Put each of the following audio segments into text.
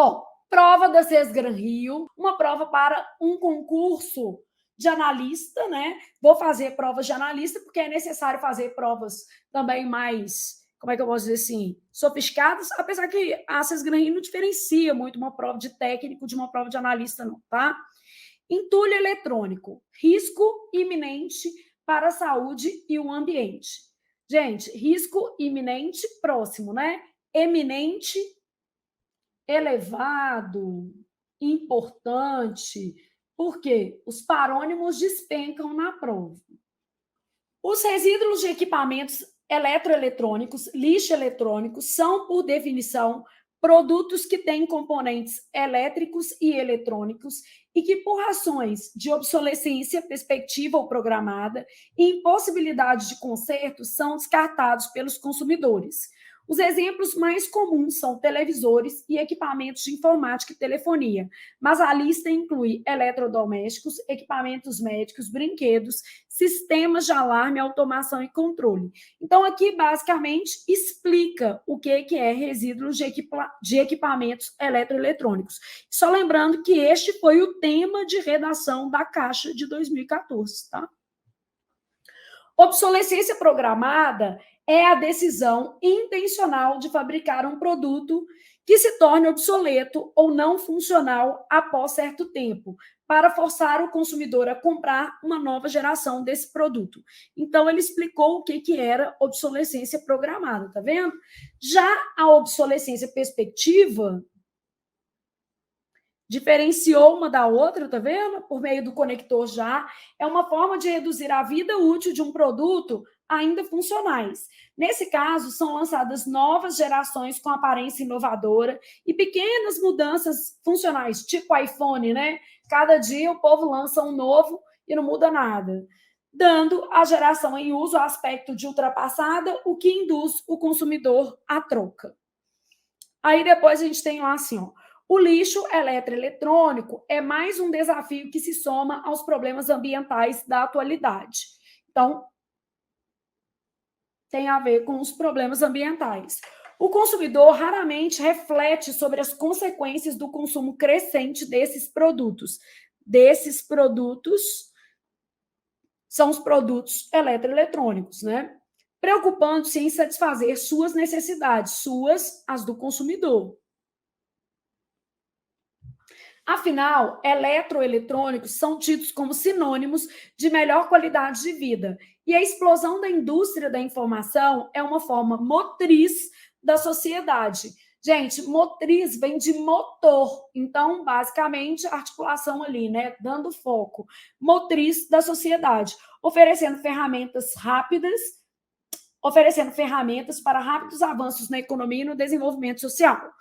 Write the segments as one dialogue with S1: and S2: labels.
S1: Bom, prova da Sesgran Rio, uma prova para um concurso de analista, né? Vou fazer provas de analista porque é necessário fazer provas também mais, como é que eu posso dizer assim, sofisticadas, apesar que a Sesgran Rio não diferencia muito uma prova de técnico de uma prova de analista, não, tá? Entulho eletrônico, risco iminente para a saúde e o ambiente. Gente, risco iminente, próximo, né? Eminente, elevado, importante, porque os parônimos despencam na prova. Os resíduos de equipamentos eletroeletrônicos, lixo eletrônico, são, por definição, produtos que têm componentes elétricos e eletrônicos e que, por razões de obsolescência perspectiva ou programada e impossibilidade de conserto, são descartados pelos consumidores. Os exemplos mais comuns são televisores e equipamentos de informática e telefonia, mas a lista inclui eletrodomésticos, equipamentos médicos, brinquedos, sistemas de alarme, automação e controle. Então, aqui, basicamente, explica o que é resíduos de equipamentos eletroeletrônicos. Só lembrando que este foi o tema de redação da Caixa de 2014, tá? Obsolescência programada é a decisão intencional de fabricar um produto que se torne obsoleto ou não funcional após certo tempo, para forçar o consumidor a comprar uma nova geração desse produto. Então, ele explicou o que era obsolescência programada, tá vendo? Já a obsolescência perspectiva diferenciou uma da outra, tá vendo? Por meio do conector já, é uma forma de reduzir a vida útil de um produto ainda funcionais. Nesse caso, são lançadas novas gerações com aparência inovadora e pequenas mudanças funcionais, tipo iPhone, né? Cada dia o povo lança um novo e não muda nada, dando à geração em uso aspecto de ultrapassada, o que induz o consumidor à troca. Aí depois a gente tem lá assim, ó, o lixo eletroeletrônico é mais um desafio que se soma aos problemas ambientais da atualidade. Então, tem a ver com os problemas ambientais. O consumidor raramente reflete sobre as consequências do consumo crescente desses produtos. Desses produtos são os produtos eletroeletrônicos, né? Preocupando-se em satisfazer suas necessidades, suas, as do consumidor. Afinal, eletroeletrônicos são tidos como sinônimos de melhor qualidade de vida. E a explosão da indústria da informação é uma forma motriz da sociedade. Gente, motriz vem de motor. Então, basicamente, articulação ali, né? Dando foco. Motriz da sociedade. Oferecendo ferramentas para rápidos avanços na economia e no desenvolvimento social.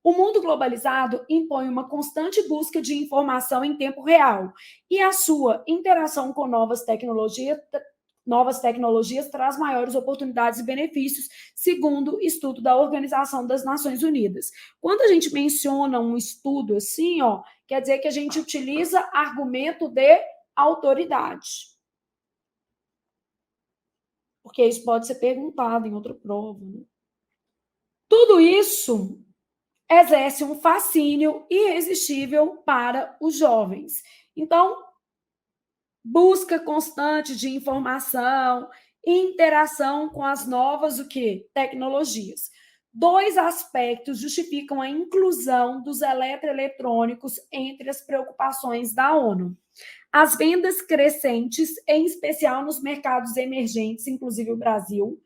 S1: O mundo globalizado impõe uma constante busca de informação em tempo real e a sua interação com novas tecnologias traz maiores oportunidades e benefícios, segundo estudo da Organização das Nações Unidas. Quando a gente menciona um estudo assim, ó, quer dizer que a gente utiliza argumento de autoridade. Porque isso pode ser perguntado em outra prova, né? Tudo isso exerce um fascínio irresistível para os jovens. Então, busca constante de informação, interação com as novas tecnologias. Dois aspectos justificam a inclusão dos eletroeletrônicos entre as preocupações da ONU. As vendas crescentes, em especial nos mercados emergentes, inclusive o Brasil,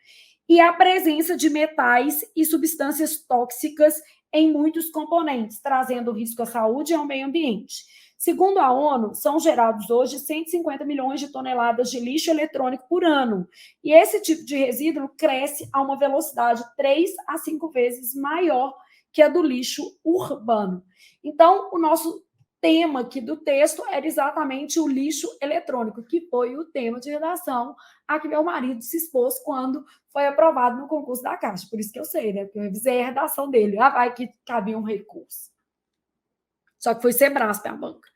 S1: e a presença de metais e substâncias tóxicas em muitos componentes, trazendo risco à saúde e ao meio ambiente. Segundo a ONU, são gerados hoje 150 milhões de toneladas de lixo eletrônico por ano. E esse tipo de resíduo cresce a uma velocidade 3 a 5 vezes maior que a do lixo urbano. Então, o nosso tema aqui do texto era exatamente o lixo eletrônico, que foi o tema de redação a que meu marido se expôs quando foi aprovado no concurso da Caixa. Por isso que eu sei, né? Porque eu revisei a redação dele. Ah, vai que cabia um recurso. Só que foi Sebrasp a banca.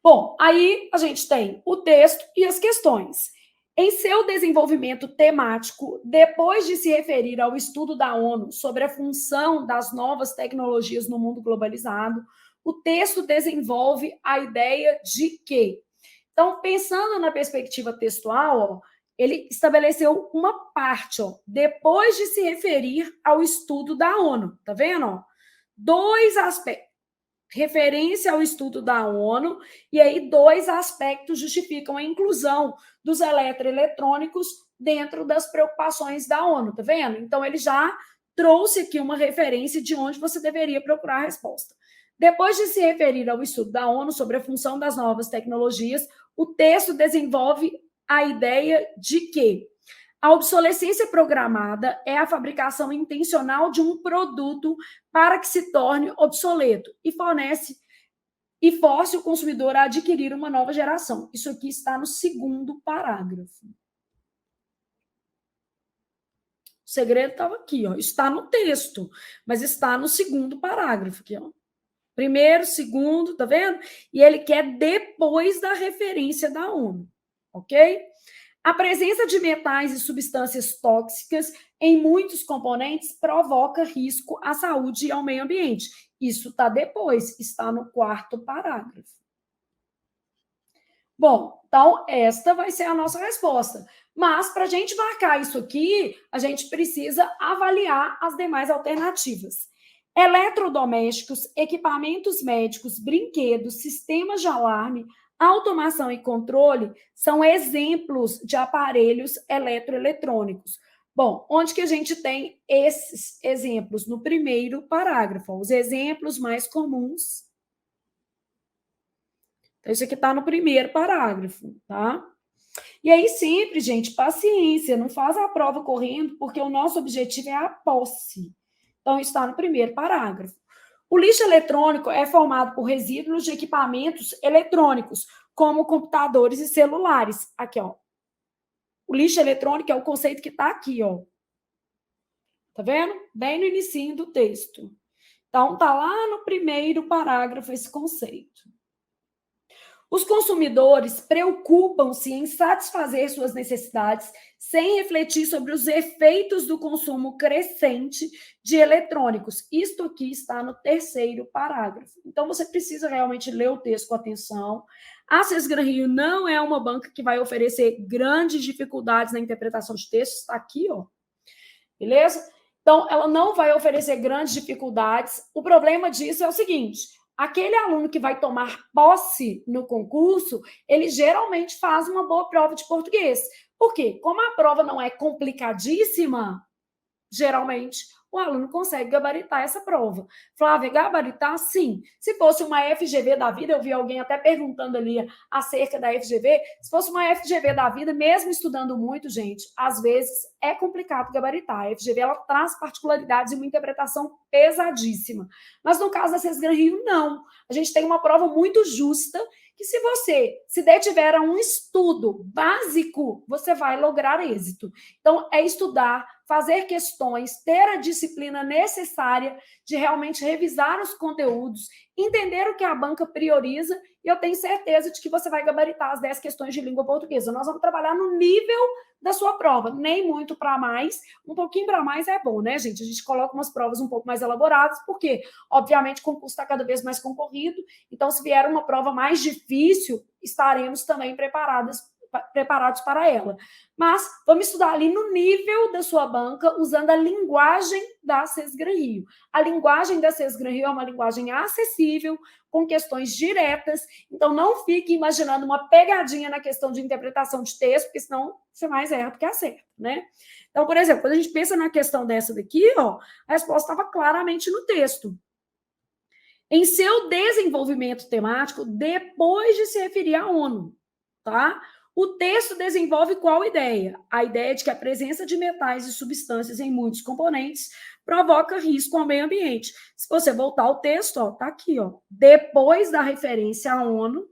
S1: Bom, aí a gente tem o texto e as questões. Em seu desenvolvimento temático, depois de se referir ao estudo da ONU sobre a função das novas tecnologias no mundo globalizado, o texto desenvolve a ideia de que. Então, pensando na perspectiva textual, ó, ele estabeleceu uma parte, ó, depois de se referir ao estudo da ONU. Tá vendo? Ó? Dois aspectos. Referência ao estudo da ONU, e aí dois aspectos justificam a inclusão dos eletroeletrônicos dentro das preocupações da ONU, tá vendo? Então, ele já trouxe aqui uma referência de onde você deveria procurar a resposta. Depois de se referir ao estudo da ONU sobre a função das novas tecnologias, o texto desenvolve a ideia de que a obsolescência programada é a fabricação intencional de um produto para que se torne obsoleto e force o consumidor a adquirir uma nova geração. Isso aqui está no segundo parágrafo. O segredo estava aqui, ó. Está no texto, mas está no segundo parágrafo aqui, ó. Primeiro, segundo, tá vendo? E ele quer depois da referência da ONU, ok? A presença de metais e substâncias tóxicas em muitos componentes provoca risco à saúde e ao meio ambiente. Isso está depois, está no quarto parágrafo. Bom, então esta vai ser a nossa resposta. Mas para a gente marcar isso aqui, a gente precisa avaliar as demais alternativas. Eletrodomésticos, equipamentos médicos, brinquedos, sistemas de alarme, automação e controle são exemplos de aparelhos eletroeletrônicos. Bom, onde que a gente tem esses exemplos? No primeiro parágrafo, os exemplos mais comuns. Então, isso aqui está no primeiro parágrafo, tá? E aí, sempre, gente, paciência, não faz a prova correndo, porque o nosso objetivo é a posse. Então, está no primeiro parágrafo. O lixo eletrônico é formado por resíduos de equipamentos eletrônicos, como computadores e celulares. Aqui, ó. O lixo eletrônico é o conceito que está aqui, ó. Tá vendo? Bem no início do texto. Então, tá lá no primeiro parágrafo esse conceito. Os consumidores preocupam-se em satisfazer suas necessidades sem refletir sobre os efeitos do consumo crescente de eletrônicos. Isto aqui está no terceiro parágrafo. Então, você precisa realmente ler o texto com atenção. A CES Gran Rio não é uma banca que vai oferecer grandes dificuldades na interpretação de textos. Está aqui, ó. Beleza? Então, ela não vai oferecer grandes dificuldades. O problema disso é o seguinte: aquele aluno que vai tomar posse no concurso, ele geralmente faz uma boa prova de português. Por quê? Como a prova não é complicadíssima, geralmente o aluno consegue gabaritar essa prova. Flávia, gabaritar? Sim. Se fosse uma FGV da vida, eu vi alguém até perguntando ali acerca da FGV, se fosse uma FGV da vida, mesmo estudando muito, gente, às vezes é complicado gabaritar. A FGV, ela traz particularidades e uma interpretação pesadíssima. Mas no caso da CES Gran Rio, não. A gente tem uma prova muito justa, que se você se detiver a um estudo básico, você vai lograr êxito. Então, é estudar, fazer questões, ter a disciplina necessária de realmente revisar os conteúdos, entender o que a banca prioriza, e eu tenho certeza de que você vai gabaritar as 10 questões de língua portuguesa. Nós vamos trabalhar no nível da sua prova, nem muito para mais, um pouquinho para mais é bom, né, gente? A gente coloca umas provas um pouco mais elaboradas, porque, obviamente, o concurso está cada vez mais concorrido, então, se vier uma prova mais difícil, estaremos também preparados para ela. Mas vamos estudar ali no nível da sua banca, usando a linguagem da CES Gran Rio. A linguagem da CES Gran Rio é uma linguagem acessível, com questões diretas, então não fique imaginando uma pegadinha na questão de interpretação de texto, porque senão você mais erra do que acerta, né? Então, por exemplo, quando a gente pensa na questão dessa daqui, ó, a resposta estava claramente no texto. Em seu desenvolvimento temático, depois de se referir à ONU, tá? O texto desenvolve qual ideia? A ideia de que a presença de metais e substâncias em muitos componentes provoca risco ao meio ambiente. Se você voltar ao texto, ó, tá aqui, ó. Depois da referência à ONU,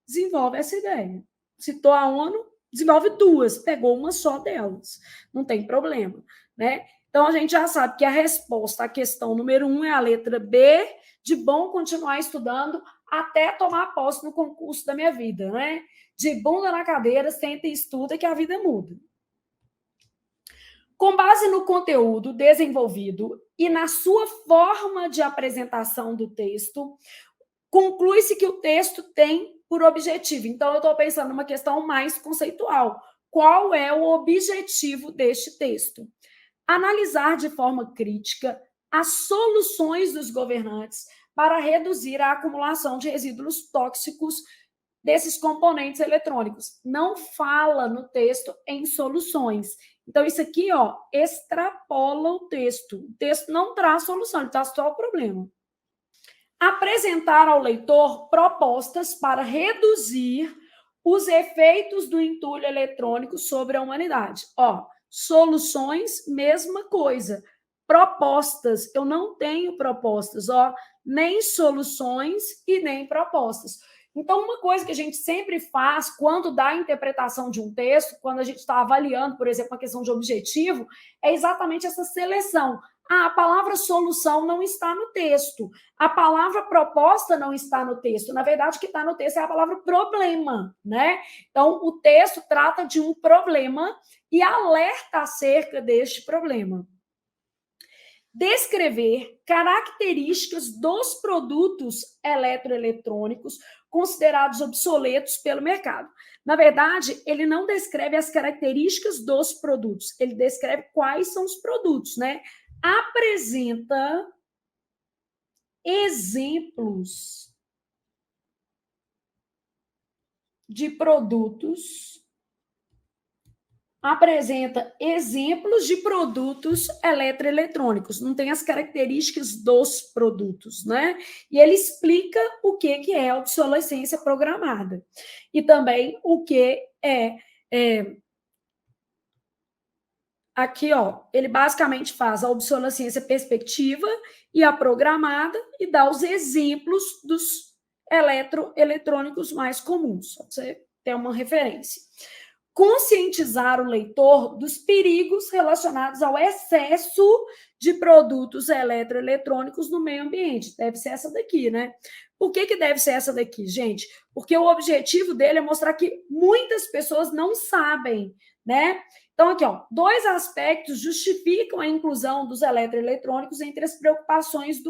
S1: desenvolve essa ideia. Citou a ONU, desenvolve duas, pegou uma só delas. Não tem problema, né? Então, a gente já sabe que a resposta à questão número 1 é a letra B, de bom continuar estudando até tomar posse no concurso da minha vida, né? De bunda na cadeira, senta e estuda que a vida muda. Com base no conteúdo desenvolvido e na sua forma de apresentação do texto, conclui-se que o texto tem por objetivo. Então, eu estou pensando numa questão mais conceitual. Qual é o objetivo deste texto? Analisar de forma crítica as soluções dos governantes para reduzir a acumulação de resíduos tóxicos desses componentes eletrônicos. Não fala no texto em soluções. Então, isso aqui, ó, extrapola o texto. O texto não traz solução, ele traz só o problema. Apresentar ao leitor propostas para reduzir os efeitos do entulho eletrônico sobre a humanidade. Ó, soluções, mesma coisa. Propostas, eu não tenho propostas, ó, nem soluções e nem propostas. Então, uma coisa que a gente sempre faz quando dá a interpretação de um texto, quando a gente está avaliando, por exemplo, a questão de objetivo, é exatamente essa seleção. Ah, a palavra solução não está no texto. A palavra proposta não está no texto. Na verdade, o que está no texto é a palavra problema, né? Então, o texto trata de um problema e alerta acerca deste problema. Descrever características dos produtos eletroeletrônicos considerados obsoletos pelo mercado. Na verdade, ele não descreve as características dos produtos, ele descreve quais são os produtos, né? Apresenta exemplos de produtos, eletroeletrônicos, não tem as características dos produtos, né? E ele explica o que é obsolescência programada e também o que aqui, ó, ele basicamente faz a obsolescência perspectiva e a programada e dá os exemplos dos eletrônicos mais comuns, para você ter uma referência. Conscientizar o leitor dos perigos relacionados ao excesso de produtos eletroeletrônicos no meio ambiente. Deve ser essa daqui, né? Por que deve ser essa daqui, gente? Porque o objetivo dele é mostrar que muitas pessoas não sabem, né? Então, aqui, ó, 2 aspectos justificam a inclusão dos eletroeletrônicos entre as preocupações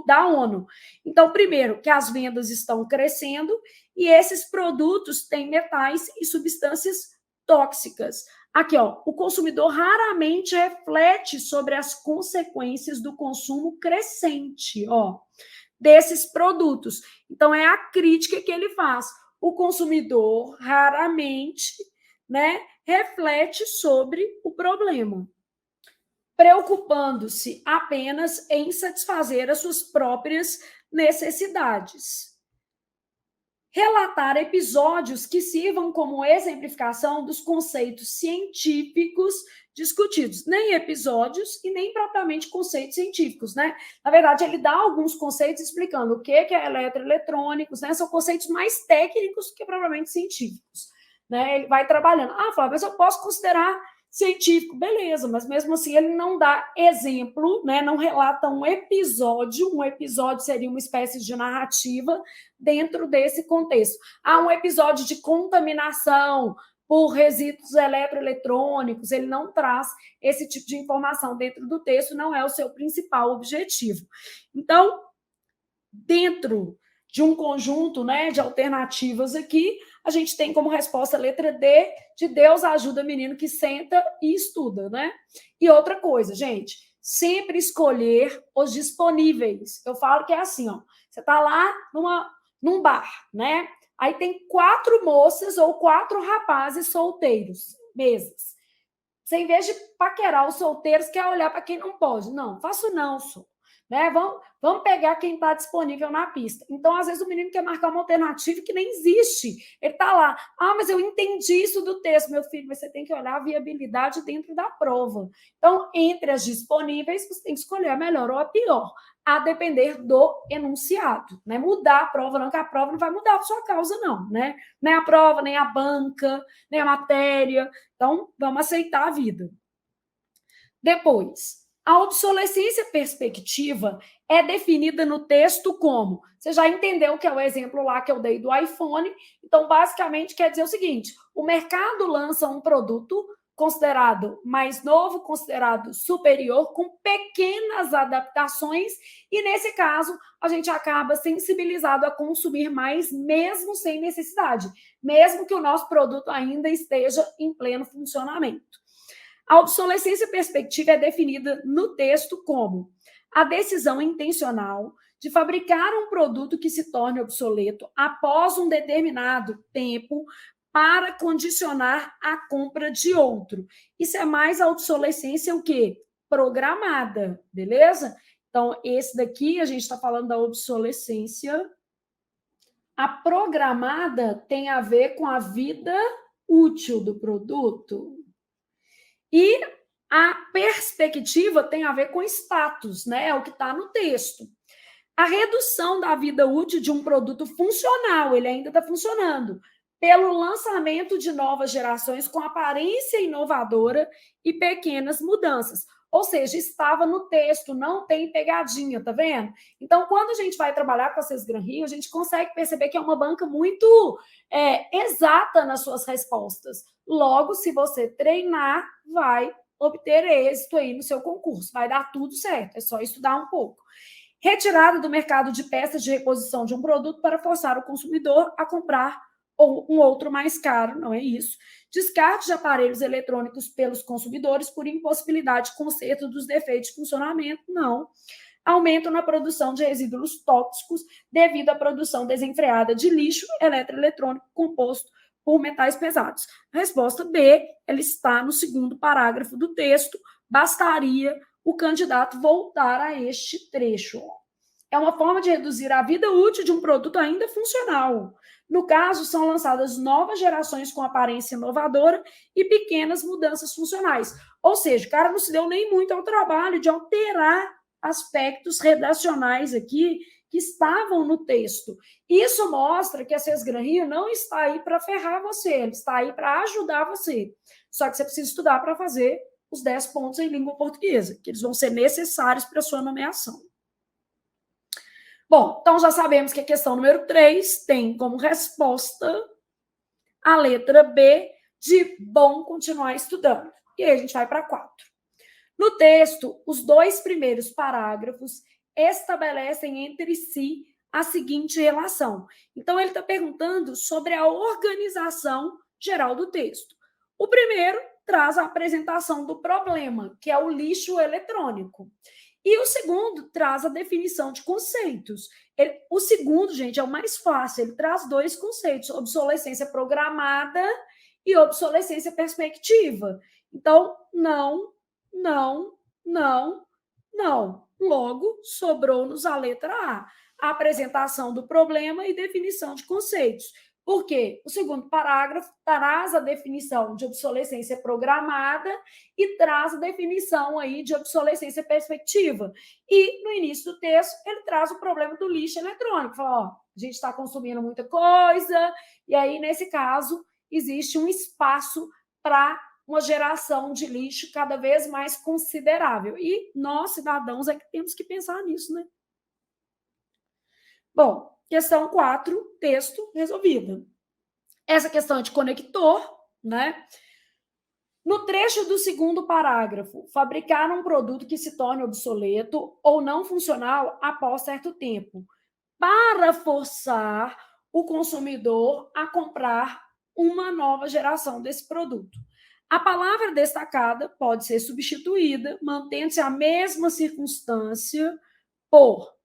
S1: da ONU. Então, primeiro, que as vendas estão crescendo e esses produtos têm metais e substâncias tóxicas. Aqui, ó, o consumidor raramente reflete sobre as consequências do consumo crescente, ó, desses produtos. Então, é a crítica que ele faz. O consumidor raramente, né, reflete sobre o problema, preocupando-se apenas em satisfazer as suas próprias necessidades. Relatar episódios que sirvam como exemplificação dos conceitos científicos discutidos, nem episódios e nem propriamente conceitos científicos, né? Na verdade, ele dá alguns conceitos explicando o que é eletroeletrônicos, né? São conceitos mais técnicos que propriamente científicos, né? Ele vai trabalhando. Ah, Flávia, mas eu posso considerar científico, beleza, mas mesmo assim ele não dá exemplo, né? Não relata um episódio seria uma espécie de narrativa dentro desse contexto. Há um episódio de contaminação por resíduos eletroeletrônicos, ele não traz esse tipo de informação dentro do texto, não é o seu principal objetivo. Então, dentro de um conjunto, né, de alternativas aqui, a gente tem como resposta a letra D, de Deus ajuda menino que senta e estuda, né? E outra coisa, gente, sempre escolher os disponíveis. Eu falo que é assim, ó, você tá lá num bar, né? Aí tem 4 moças ou 4 rapazes solteiros, mesas. Você, em vez de paquerar os solteiros, quer olhar para quem não pode. Não, faço não, sou. Né? Vamos pegar quem está disponível na pista. Então, às vezes, o menino quer marcar uma alternativa que nem existe. Ele está lá. Ah, mas eu entendi isso do texto, meu filho. Mas você tem que olhar a viabilidade dentro da prova. Então, entre as disponíveis, você tem que escolher a melhor ou a pior, a depender do enunciado. Né? Mudar a prova, não, que a prova não vai mudar a sua causa, não. Né? Nem a prova, nem a banca, nem a matéria. Então, vamos aceitar a vida. Depois, a obsolescência perspectiva é definida no texto como, você já entendeu que é o exemplo lá que eu dei do iPhone, então basicamente quer dizer o seguinte, o mercado lança um produto considerado mais novo, considerado superior, com pequenas adaptações, e nesse caso a gente acaba sensibilizado a consumir mais, mesmo sem necessidade, mesmo que o nosso produto ainda esteja em pleno funcionamento. A obsolescência perspectiva é definida no texto como a decisão intencional de fabricar um produto que se torne obsoleto após um determinado tempo para condicionar a compra de outro. Isso é mais a obsolescência o quê? Programada, beleza? Então, esse daqui a gente está falando da obsolescência. A programada tem a ver com a vida útil do produto. E a perspectiva tem a ver com status, né? É o que está no texto. A redução da vida útil de um produto funcional, ele ainda está funcionando, pelo lançamento de novas gerações com aparência inovadora e pequenas mudanças. Ou seja, estava no texto, não tem pegadinha, tá vendo? Então, quando a gente vai trabalhar com a Sesgran Rio, a gente consegue perceber que é uma banca muito exata nas suas respostas. Logo, se você treinar, vai obter êxito aí no seu concurso. Vai dar tudo certo, é só estudar um pouco. Retirada do mercado de peças de reposição de um produto para forçar o consumidor a comprar um outro mais caro, não é isso. Descarte de aparelhos eletrônicos pelos consumidores por impossibilidade de conserto dos defeitos de funcionamento, não. Aumento na produção de resíduos tóxicos devido à produção desenfreada de lixo eletroeletrônico composto por metais pesados. A resposta B, ela está no segundo parágrafo do texto, bastaria o candidato voltar a este trecho. É uma forma de reduzir a vida útil de um produto ainda funcional. No caso, são lançadas novas gerações com aparência inovadora e pequenas mudanças funcionais. Ou seja, o cara não se deu nem muito ao trabalho de alterar aspectos redacionais aqui que estavam no texto. Isso mostra que a Sesgran Rio não está aí para ferrar você, ele está aí para ajudar você. Só que você precisa estudar para fazer os 10 pontos em língua portuguesa, que eles vão ser necessários para a sua nomeação. Bom, então já sabemos que a questão número 3 tem como resposta a letra B de bom continuar estudando. E aí a gente vai para 4. No texto, os 2 primeiros parágrafos estabelecem entre si a seguinte relação. Então, ele está perguntando sobre a organização geral do texto. O primeiro traz a apresentação do problema, que é o lixo eletrônico. E o segundo traz a definição de conceitos. O segundo, gente, é o mais fácil. Ele traz 2 conceitos: obsolescência programada e obsolescência perspectiva. Então, não. Logo, sobrou-nos a letra A apresentação do problema e definição de conceitos. Por quê? O segundo parágrafo traz a definição de obsolescência programada e traz a definição aí de obsolescência perspectiva. E no início do texto, ele traz o problema do lixo eletrônico. Fala, ó, a gente está consumindo muita coisa, e aí, nesse caso, existe um espaço para uma geração de lixo cada vez mais considerável. E nós, cidadãos, é que temos que pensar nisso, né? Bom, questão 4, texto resolvido. Essa questão é de conector, né? No trecho do segundo parágrafo, fabricar um produto que se torne obsoleto ou não funcional após certo tempo, para forçar o consumidor a comprar uma nova geração desse produto. A palavra destacada pode ser substituída, mantendo-se a mesma circunstância, por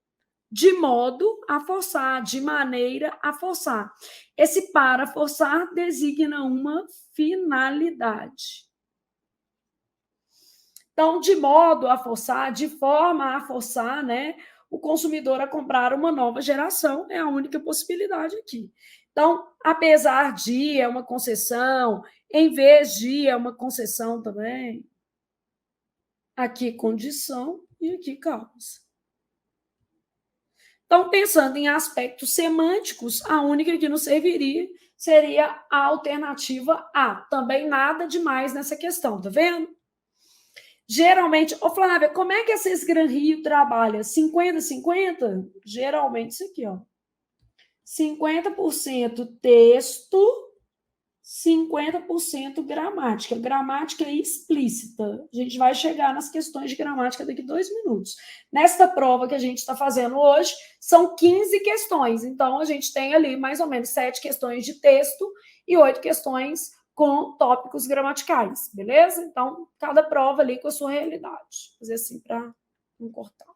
S1: de modo a forçar, de maneira a forçar. Esse para forçar designa uma finalidade. Então, de modo a forçar, de forma a forçar, né, o consumidor a comprar uma nova geração é a única possibilidade aqui. Então, apesar de é uma concessão, em vez de é uma concessão também. Aqui condição e aqui causa. Então, pensando em aspectos semânticos, a única que nos serviria seria a alternativa A. Também nada demais nessa questão, tá vendo? Geralmente, ô Flávia, como é que a Sesgran Rio trabalha? 50-50? Geralmente isso aqui, ó. 50% texto, 50% gramática. Gramática explícita. A gente vai chegar nas questões de gramática daqui a 2 minutos. Nesta prova que a gente está fazendo hoje, são 15 questões. Então, a gente tem ali mais ou menos 7 questões de texto e 8 questões com tópicos gramaticais, beleza? Então, cada prova ali com a sua realidade. Vou fazer assim para não cortar.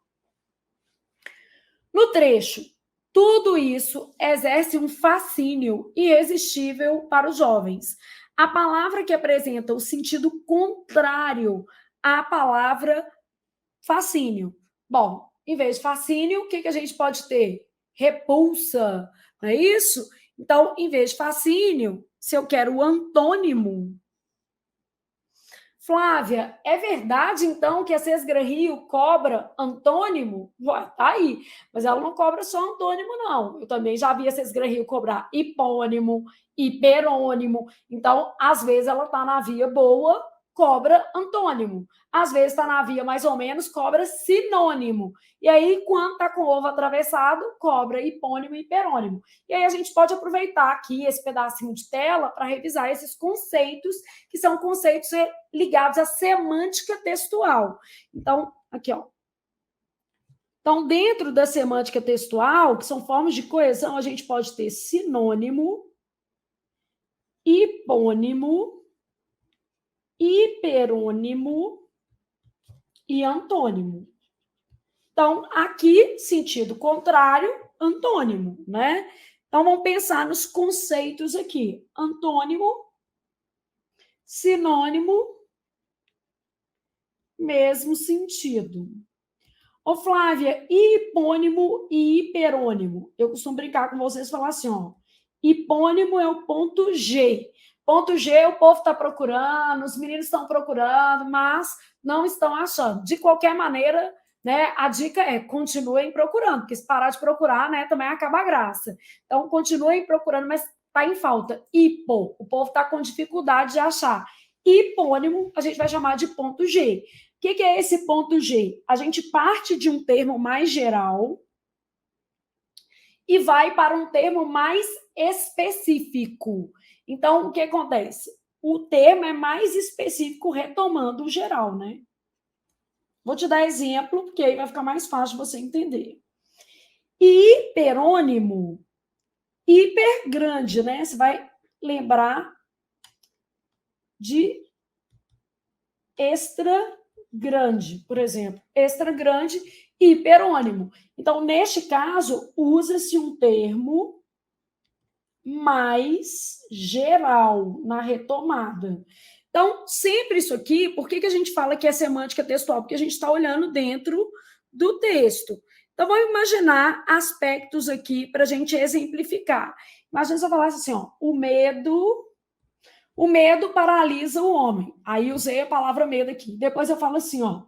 S1: No trecho, tudo isso exerce um fascínio irresistível para os jovens. A palavra que apresenta o sentido contrário à palavra fascínio. Bom, em vez de fascínio, o que a gente pode ter? Repulsa, não é isso? Então, em vez de fascínio, se eu quero o antônimo. Flávia, é verdade, então, que a Sesgran Rio cobra antônimo? Tá aí, mas ela não cobra só antônimo, não. Eu também já vi a Sesgran Rio cobrar hipônimo, hiperônimo. Então, às vezes, ela está na via boa, cobra antônimo. Às vezes, está na via mais ou menos, cobra sinônimo. E aí, quando está com o ovo atravessado, cobra hipônimo e hiperônimo. E aí, a gente pode aproveitar aqui esse pedacinho de tela para revisar esses conceitos, que são conceitos ligados à semântica textual. Então, aqui, ó. Então, dentro da semântica textual, que são formas de coesão, a gente pode ter sinônimo, hipônimo, hiperônimo e antônimo. Então, aqui, sentido contrário, antônimo, né? Então, vamos pensar nos conceitos aqui. Antônimo, sinônimo, mesmo sentido. Ô, Flávia, hipônimo e hiperônimo. Eu costumo brincar com vocês e falar assim, ó. Hipônimo é o ponto G. Ponto G o povo está procurando, os meninos estão procurando, mas não estão achando. De qualquer maneira, né, a dica é continuem procurando, porque se parar de procurar, né, também acaba a graça. Então, continuem procurando, mas está em falta. Hipo, o povo está com dificuldade de achar. Hipônimo, a gente vai chamar de ponto G. O que é esse ponto G? A gente parte de um termo mais geral e vai para um termo mais específico. Então, o que acontece? O termo é mais específico, retomando o geral, né? Vou te dar exemplo, porque aí vai ficar mais fácil você entender. Hiperônimo, hiper grande, né? Você vai lembrar de extra grande, por exemplo. Extra grande, hiperônimo. Então, neste caso, usa-se um termo mais geral na retomada. Então, sempre isso aqui, por que a gente fala que é semântica textual? Porque a gente está olhando dentro do texto. Então, vamos imaginar aspectos aqui para a gente exemplificar. Imagina se eu falasse assim, ó, o medo paralisa o homem. Aí usei a palavra medo aqui. Depois eu falo assim, ó,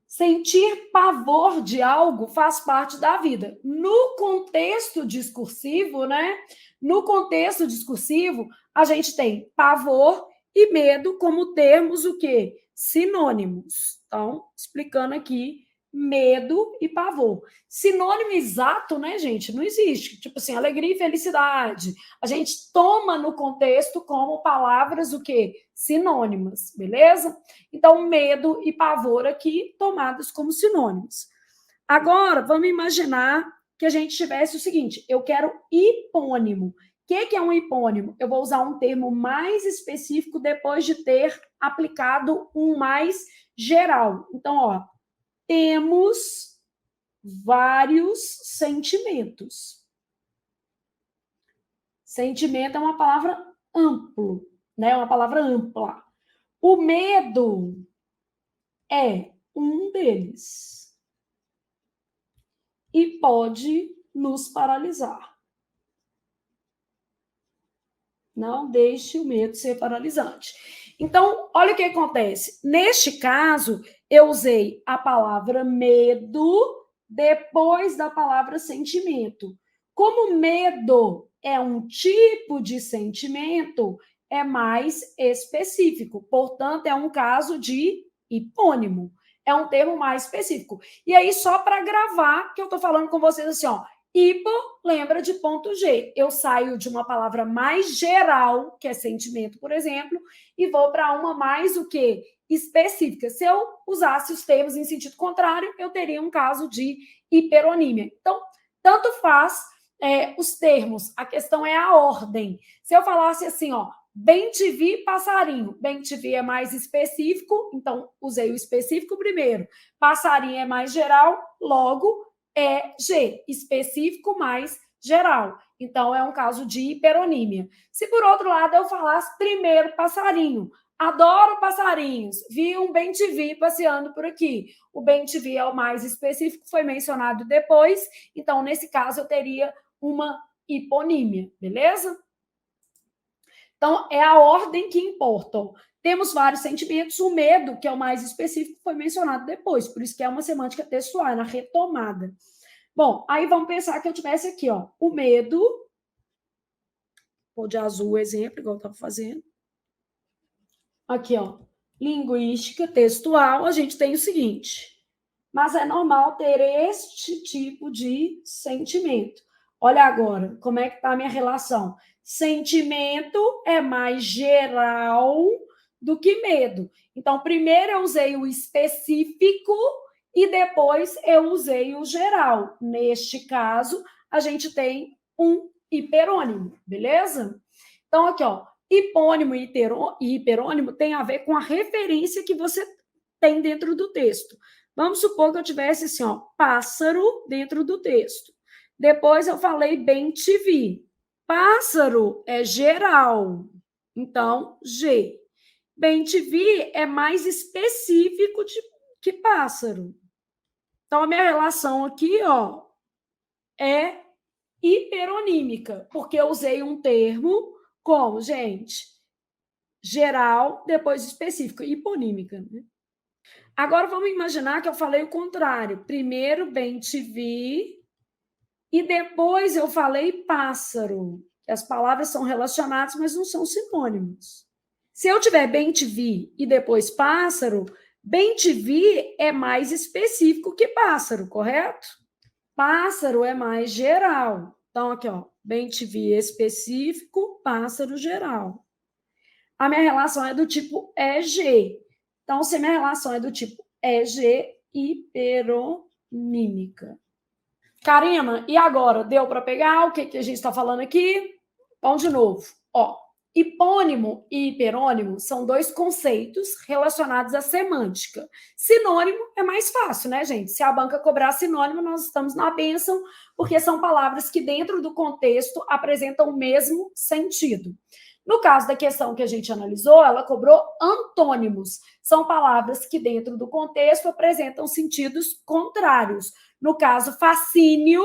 S1: sentir pavor de algo faz parte da vida. No contexto discursivo, né? No contexto discursivo, a gente tem pavor e medo como termos o quê? Sinônimos. Então, explicando aqui medo e pavor. Sinônimo exato, né, gente? Não existe. Tipo assim, alegria e felicidade. A gente toma no contexto como palavras o quê? Sinônimas, beleza? Então, medo e pavor aqui tomados como sinônimos. Agora, vamos imaginar que a gente tivesse o seguinte: eu quero hipônimo. O que é um hipônimo? Eu vou usar um termo mais específico depois de ter aplicado um mais geral. Então, ó, temos vários sentimentos. Sentimento é uma palavra amplo, né? Uma palavra ampla. O medo é um deles e pode nos paralisar. Não deixe o medo ser paralisante. Então, olha o que acontece. Neste caso, eu usei a palavra medo depois da palavra sentimento. Como medo é um tipo de sentimento, é mais específico. Portanto, é um caso de hipônimo. É um termo mais específico. E aí, só para gravar, que eu estou falando com vocês assim, ó, hipo lembra de ponto G. Eu saio de uma palavra mais geral, que é sentimento, por exemplo, e vou para uma mais o quê? Específica. Se eu usasse os termos em sentido contrário, eu teria um caso de hiperonímia. Então, tanto faz os termos, a questão é a ordem. Se eu falasse assim, ó, bem te vi, passarinho. Bem te vi é mais específico, então usei o específico primeiro. Passarinho é mais geral, logo é G, específico mais geral. Então, é um caso de hiperonímia. Se, por outro lado, eu falasse primeiro passarinho, adoro passarinhos, vi um bem-te-vi passeando por aqui. O bem-te-vi é o mais específico, foi mencionado depois, então, nesse caso, eu teria uma hiponímia, beleza? Então, é a ordem que importa. Temos vários sentimentos, o medo, que é o mais específico, foi mencionado depois, por isso que é uma semântica textual, é na retomada. Bom, aí vamos pensar que eu tivesse aqui, ó, o medo, vou de azul o exemplo, igual eu estava fazendo. Aqui, ó, linguística textual, a gente tem o seguinte, mas é normal ter este tipo de sentimento. Olha agora, como é que está a minha relação? Sentimento é mais geral do que medo. Então, primeiro eu usei o específico e depois eu usei o geral. Neste caso, a gente tem um hiperônimo, beleza? Então, aqui, ó, hipônimo e hiperônimo tem a ver com a referência que você tem dentro do texto. Vamos supor que eu tivesse assim, ó, pássaro dentro do texto. Depois eu falei bem te vi. Pássaro é geral. Então, G. Bem te vi é mais específico que pássaro. Então, a minha relação aqui, ó, é hiperonímica, porque eu usei um termo como, gente, geral, depois específico, hiponímica, né? Agora vamos imaginar que eu falei o contrário. Primeiro, bem te vi, e depois eu falei pássaro. As palavras são relacionadas, mas não são sinônimos. Se eu tiver bem te vi e depois pássaro, bem te vi é mais específico que pássaro, correto? Pássaro é mais geral. Então, aqui, ó, bem te vi específico, pássaro geral. A minha relação é do tipo EG. Então, se a minha relação é do tipo EG, hiperonímica. Karina, e agora? Deu para pegar o que a gente está falando aqui? Vamos de novo. Ó, hipônimo e hiperônimo são dois conceitos relacionados à semântica. Sinônimo é mais fácil, né, gente? Se a banca cobrar sinônimo, nós estamos na bênção, porque são palavras que, dentro do contexto, apresentam o mesmo sentido. No caso da questão que a gente analisou, ela cobrou antônimos. São palavras que, dentro do contexto, apresentam sentidos contrários. No caso, fascínio,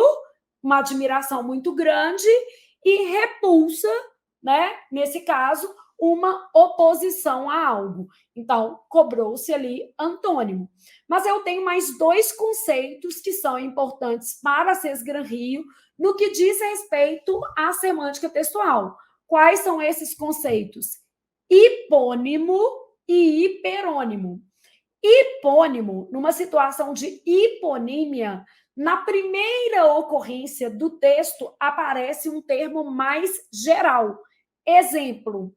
S1: uma admiração muito grande, e repulsa, né? Nesse caso, uma oposição a algo. Então, cobrou-se ali antônimo. Mas eu tenho mais dois conceitos que são importantes para a Sesgran Rio no que diz respeito à semântica textual. Quais são esses conceitos? Hipônimo e hiperônimo. Hipônimo, numa situação de hiponímia, na primeira ocorrência do texto aparece um termo mais geral. Exemplo,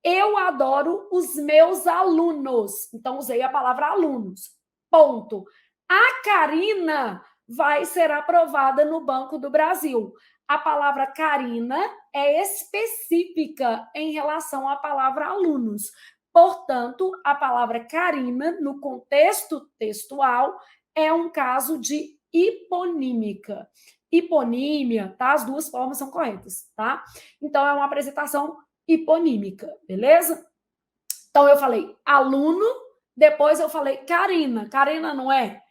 S1: eu adoro os meus alunos. Então, usei a palavra alunos. Ponto. A Karina vai ser aprovada no Banco do Brasil. A palavra Karina é específica em relação à palavra alunos. Portanto, a palavra Karina, no contexto textual, é um caso de hiponímica. Hiponímia, tá? As duas formas são corretas, tá? Então, é uma apresentação hiponímica, beleza? Então, eu falei aluno, depois eu falei Karina. Karina não é,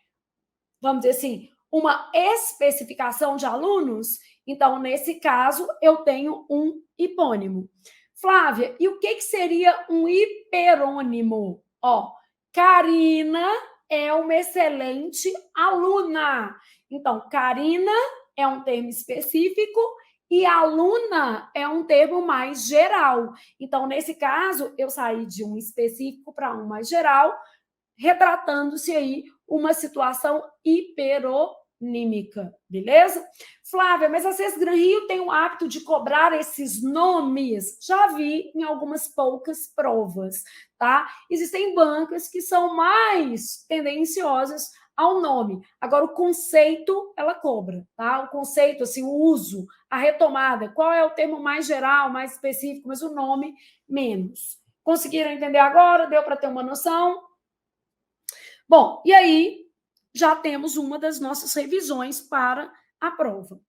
S1: vamos dizer assim, uma especificação de alunos? Então, nesse caso, eu tenho um hipônimo. Flávia, e o que seria um hiperônimo? Ó, Karina é uma excelente aluna. Então, Karina é um termo específico e aluna é um termo mais geral. Então, nesse caso, eu saí de um específico para um mais geral. retratando-se aí uma situação hiperonímica, beleza? Flávia, mas a CES Gran Rio tem o hábito de cobrar esses nomes? Já vi em algumas poucas provas, tá? Existem bancas que são mais tendenciosas ao nome. Agora, o conceito, ela cobra, tá? O conceito, assim, o uso, a retomada, qual é o termo mais geral, mais específico, mas o nome, menos. Conseguiram entender agora? Deu para ter uma noção? Bom, e aí já temos uma das nossas revisões para a prova.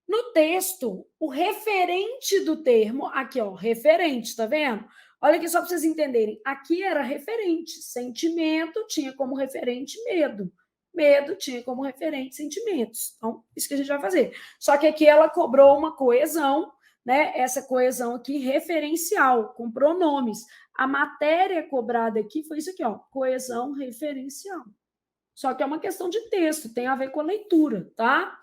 S1: No texto, o referente do termo, aqui, ó, referente, tá vendo? Olha aqui só para vocês entenderem. Aqui era referente, sentimento tinha como referente medo. Medo tinha como referente sentimentos. Então, isso que a gente vai fazer. Só que aqui ela cobrou uma coesão, né? Essa coesão aqui referencial, com pronomes. A matéria cobrada aqui foi isso aqui, ó, coesão referencial. Só que é uma questão de texto, tem a ver com a leitura, tá?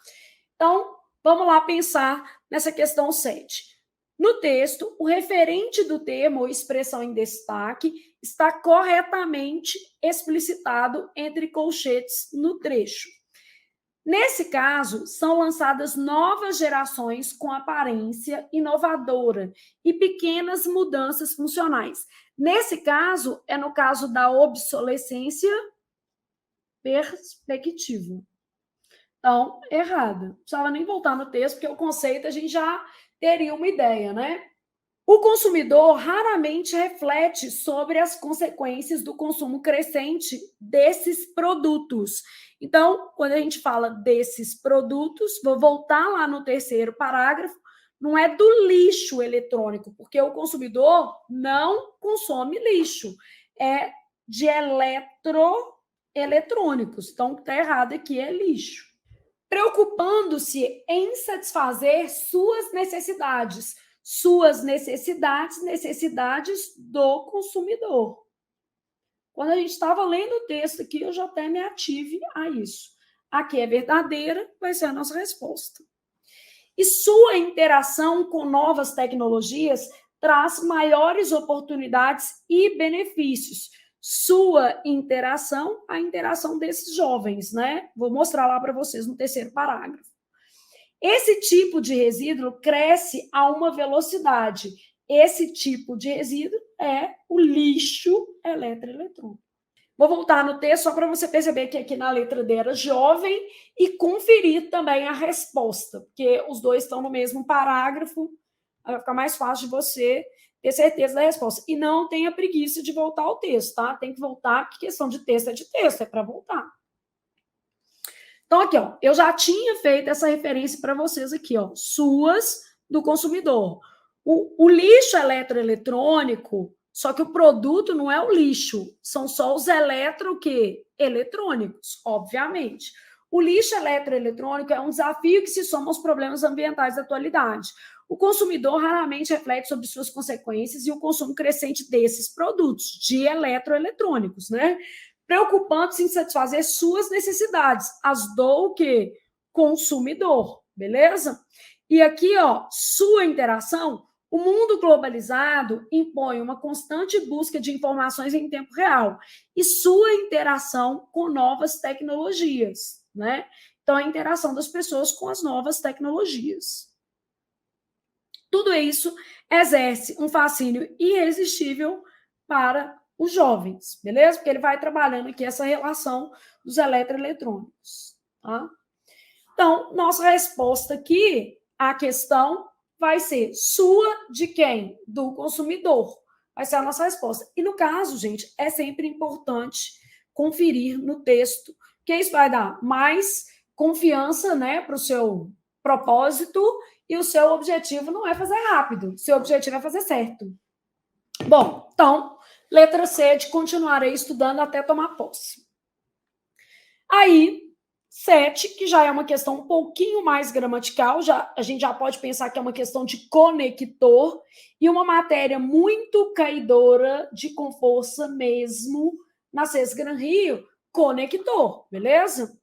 S1: Então, vamos lá pensar nessa questão 7. No texto, o referente do termo ou expressão em destaque está corretamente explicitado entre colchetes no trecho. Nesse caso, são lançadas novas gerações com aparência inovadora e pequenas mudanças funcionais. Nesse caso, é no caso da obsolescência perspectiva. Então, errada. Não precisava nem voltar no texto, porque o conceito a gente já teria uma ideia, né? O consumidor raramente reflete sobre as consequências do consumo crescente desses produtos. Então, quando a gente fala desses produtos, vou voltar lá no terceiro parágrafo, não é do lixo eletrônico, porque o consumidor não consome lixo, é de eletrônicos. Então, o que está errado aqui é lixo. Preocupando-se em satisfazer suas necessidades necessidades do consumidor. Quando a gente estava lendo o texto aqui, eu já até me ative a isso. Aqui é verdadeira, vai ser a nossa resposta. E sua interação com novas tecnologias traz maiores oportunidades e benefícios. Sua interação, a interação desses jovens, né? Vou mostrar lá para vocês no terceiro parágrafo. Esse tipo de resíduo cresce a uma velocidade. Esse tipo de resíduo é o lixo eletroeletrônico. Vou voltar no texto só para você perceber que aqui na letra D era jovem e conferir também a resposta, porque os dois estão no mesmo parágrafo, vai ficar mais fácil de você ter certeza da resposta. E não tenha preguiça de voltar ao texto, tá? Tem que voltar, porque questão de texto, é para voltar. Então, aqui, ó, eu já tinha feito essa referência para vocês aqui, ó, suas do consumidor. O lixo eletroeletrônico, só que o produto não é o lixo, são só os eletrônicos, obviamente. O lixo eletroeletrônico é um desafio que se soma aos problemas ambientais da atualidade. O consumidor raramente reflete sobre suas consequências e o consumo crescente desses produtos, de eletroeletrônicos, né? Preocupando-se em satisfazer suas necessidades, as do quê? Consumidor, beleza? E aqui, ó, sua interação, o mundo globalizado impõe uma constante busca de informações em tempo real e sua interação com novas tecnologias, né? Então, a interação das pessoas com as novas tecnologias. Tudo isso exerce um fascínio irresistível para os jovens, beleza? Porque ele vai trabalhando aqui essa relação dos eletroeletrônicos, tá? Então, nossa resposta aqui à questão vai ser sua de quem? Do consumidor. Vai ser a nossa resposta. E no caso, gente, é sempre importante conferir no texto, que isso vai dar mais confiança, né, para o seu propósito, e o seu objetivo não é fazer rápido, o seu objetivo é fazer certo. Bom, então, letra C de continuarei estudando até tomar posse. Aí, 7, que já é uma questão um pouquinho mais gramatical, a gente já pode pensar que é uma questão de conector, e uma matéria muito caidora de com força mesmo na CES Gran Rio, conector, beleza?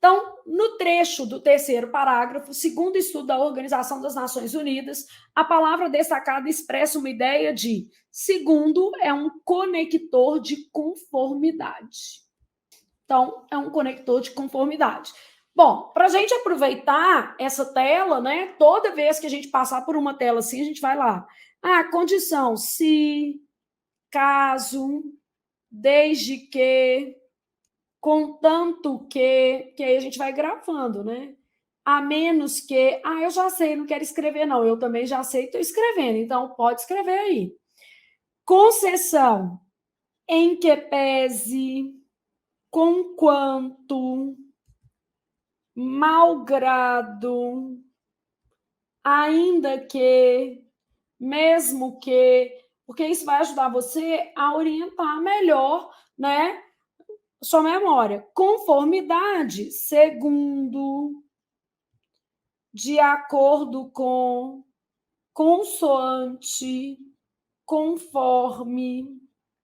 S1: Então, no trecho do terceiro parágrafo, segundo o estudo da Organização das Nações Unidas, a palavra destacada expressa uma ideia de, segundo, é um conector de conformidade. Então, é um conector de conformidade. Bom, para a gente aproveitar essa tela, né? Toda vez que a gente passar por uma tela assim, a gente vai lá. Condição, se, caso, desde que, contanto que aí a gente vai gravando, né? A menos que, eu já sei, não quero escrever, não. Eu também já sei, estou escrevendo, então pode escrever aí. Concessão, em que pese, conquanto, malgrado, ainda que, mesmo que, porque isso vai ajudar você a orientar melhor, né, sua memória. Conformidade, segundo, de acordo com, consoante, conforme,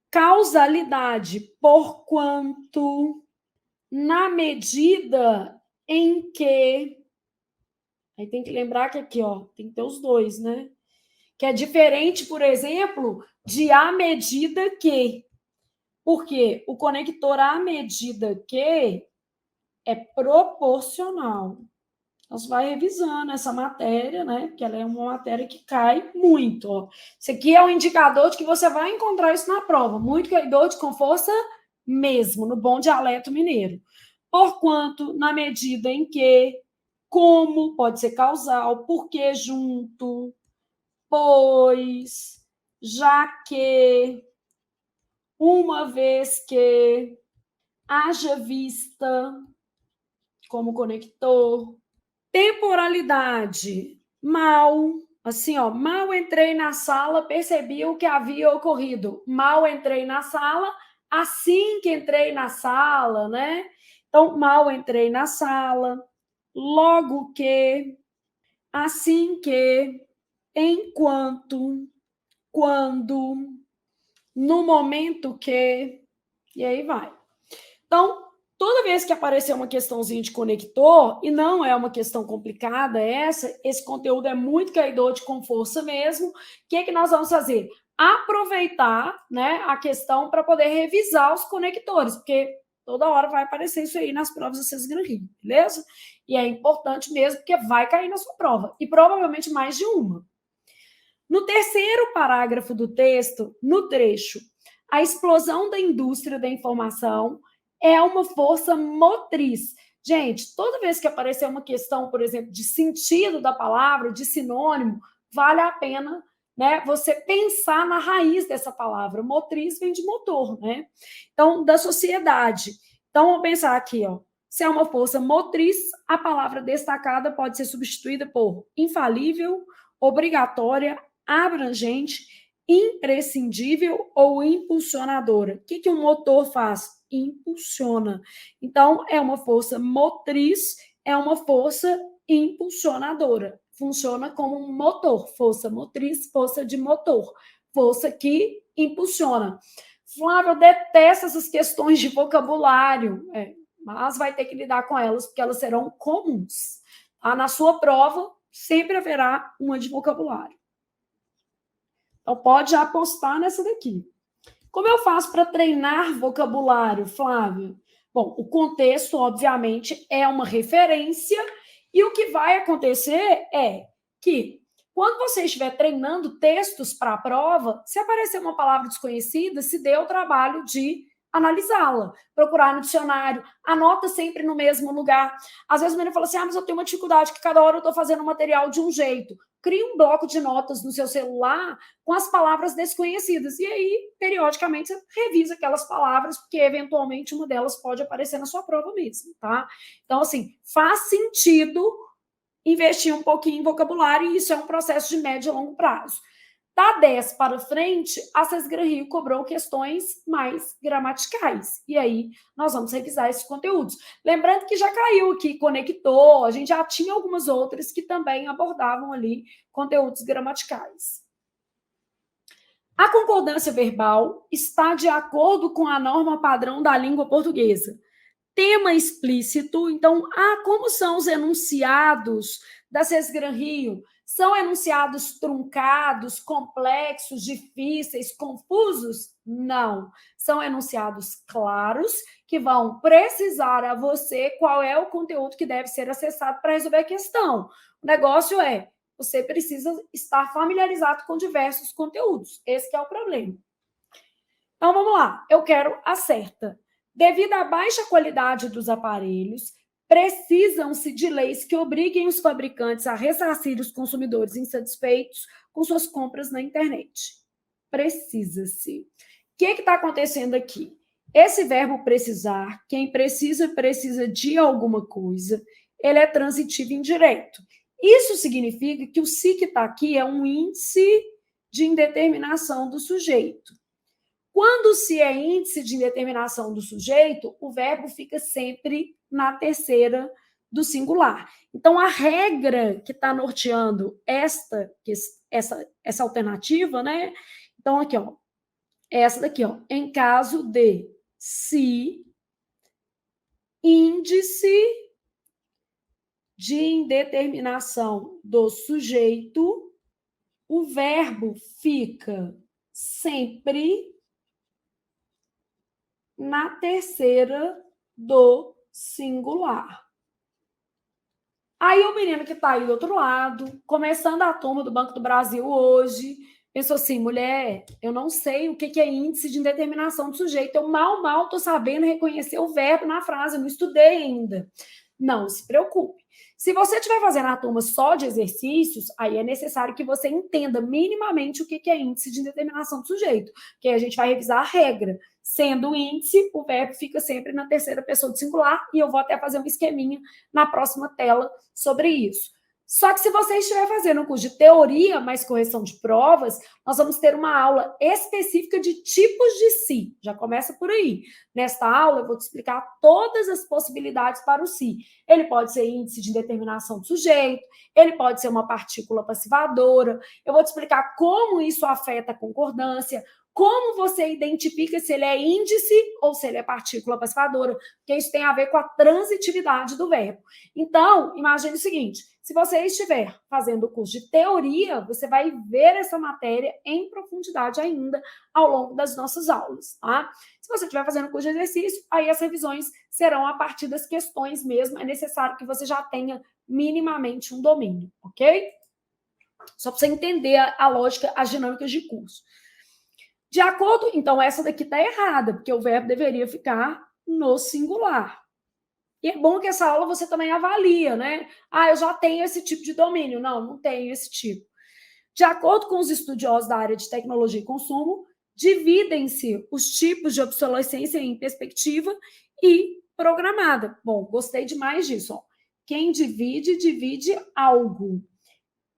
S1: causalidade, porquanto, na medida em que. Aí tem que lembrar que aqui, ó, tem que ter os dois, né? Que é diferente, por exemplo, de à medida que. Porque o conector à medida que é proporcional. Então, você vai revisando essa matéria, né? Porque ela é uma matéria que cai muito. Ó. Isso aqui é um indicador de que você vai encontrar isso na prova. Muito caidor de com força mesmo, no bom dialeto mineiro. Porquanto, na medida em que, como, pode ser causal, porque junto, pois, já que, uma vez que, haja vista, como conector, temporalidade, mal, assim, ó, mal entrei na sala, percebi o que havia ocorrido. Mal entrei na sala, assim que entrei na sala, né? Então, mal entrei na sala, logo que, assim que, enquanto, quando, no momento que, e aí vai. Então, toda vez que aparecer uma questãozinha de conector, e não é uma questão complicada esse conteúdo é muito caidor de com força mesmo, o que nós vamos fazer? Aproveitar, né, a questão para poder revisar os conectores, porque toda hora vai aparecer isso aí nas provas do César Rio, beleza? E é importante mesmo, porque vai cair na sua prova, e provavelmente mais de uma. No terceiro parágrafo do texto, no trecho, a explosão da indústria da informação é uma força motriz. Gente, toda vez que aparecer uma questão, por exemplo, de sentido da palavra, de sinônimo, vale a pena, né, você pensar na raiz dessa palavra. Motriz vem de motor, né? Então, da sociedade. Então, vamos pensar aqui, ó. Se é uma força motriz, a palavra destacada pode ser substituída por infalível, obrigatória, abrangente, imprescindível ou impulsionadora. O que um motor faz? Impulsiona. Então, é uma força motriz, é uma força impulsionadora. Funciona como um motor, força motriz, força de motor, força que impulsiona. Flávia, eu detesto essas questões de vocabulário, mas vai ter que lidar com elas, porque elas serão comuns. Tá? Na sua prova, sempre haverá uma de vocabulário. Então, pode já apostar nessa daqui. Como eu faço para treinar vocabulário, Flávia? Bom, o contexto, obviamente, é uma referência, e o que vai acontecer é que, quando você estiver treinando textos para a prova, se aparecer uma palavra desconhecida, se dê o trabalho de analisá-la, procurar no dicionário, anota sempre no mesmo lugar. Às vezes o menino fala assim, mas eu tenho uma dificuldade, que cada hora eu estou fazendo o material de um jeito. Cria um bloco de notas no seu celular com as palavras desconhecidas. E aí, periodicamente, você revisa aquelas palavras, porque eventualmente uma delas pode aparecer na sua prova mesmo, tá? Então, assim, faz sentido investir um pouquinho em vocabulário, e isso é um processo de médio e longo prazo. Da 10 para frente, a César Rio cobrou questões mais gramaticais. E aí, nós vamos revisar esses conteúdos. Lembrando que já caiu aqui, conector, a gente já tinha algumas outras que também abordavam ali conteúdos gramaticais. A concordância verbal está de acordo com a norma padrão da língua portuguesa. tema explícito. Então, como são os enunciados da Sesgran Rio? São enunciados truncados, complexos, difíceis, confusos? Não. São enunciados claros que vão precisar a você qual é o conteúdo que deve ser acessado para resolver a questão. O negócio é, você precisa estar familiarizado com diversos conteúdos. Esse que é o problema. Então, vamos lá. Eu quero a certa. Devido à baixa qualidade dos aparelhos, precisam-se de leis que obriguem os fabricantes a ressarcir os consumidores insatisfeitos com suas compras na internet. Precisa-se. O que está acontecendo aqui? Esse verbo precisar, quem precisa, precisa de alguma coisa, ele é transitivo indireto. Isso significa que o se que está aqui é um índice de indeterminação do sujeito. Quando se é índice de indeterminação do sujeito, o verbo fica sempre na terceira do singular. Então, a regra que está norteando essa alternativa, né? Então, aqui, ó, essa daqui, ó, em caso de se índice de indeterminação do sujeito, o verbo fica sempre na terceira do singular. Aí o menino que está aí do outro lado, começando a turma do Banco do Brasil hoje, pensou assim, mulher, eu não sei o que é índice de indeterminação do sujeito, eu mal estou sabendo reconhecer o verbo na frase, eu não estudei ainda. Não se preocupe. Se você estiver fazendo a turma só de exercícios, aí é necessário que você entenda minimamente o que é índice de indeterminação do sujeito, que aí a gente vai revisar a regra. Sendo o índice, o verbo fica sempre na terceira pessoa do singular, e eu vou até fazer um esqueminha na próxima tela sobre isso. Só que se você estiver fazendo um curso de teoria mais correção de provas, nós vamos ter uma aula específica de tipos de se. Já começa por aí. Nesta aula, eu vou te explicar todas as possibilidades para o se. Ele pode ser índice de indeterminação do sujeito, ele pode ser uma partícula passivadora, eu vou te explicar como isso afeta a concordância, como você identifica se ele é índice ou se ele é partícula passivadora, porque isso tem a ver com a transitividade do verbo. Então, imagine o seguinte, se você estiver fazendo o curso de teoria, você vai ver essa matéria em profundidade ainda ao longo das nossas aulas, tá? Se você estiver fazendo o curso de exercício, aí as revisões serão a partir das questões mesmo, é necessário que você já tenha minimamente um domínio, ok? Só para você entender a lógica, as dinâmicas de curso. De acordo, então essa daqui está errada, porque o verbo deveria ficar no singular. E é bom que essa aula você também avalia, né? Eu já tenho esse tipo de domínio. Não tenho esse tipo. De acordo com os estudiosos da área de tecnologia e consumo, dividem-se os tipos de obsolescência em perspectiva e programada. Bom, gostei demais disso. Ó. Quem divide, divide algo.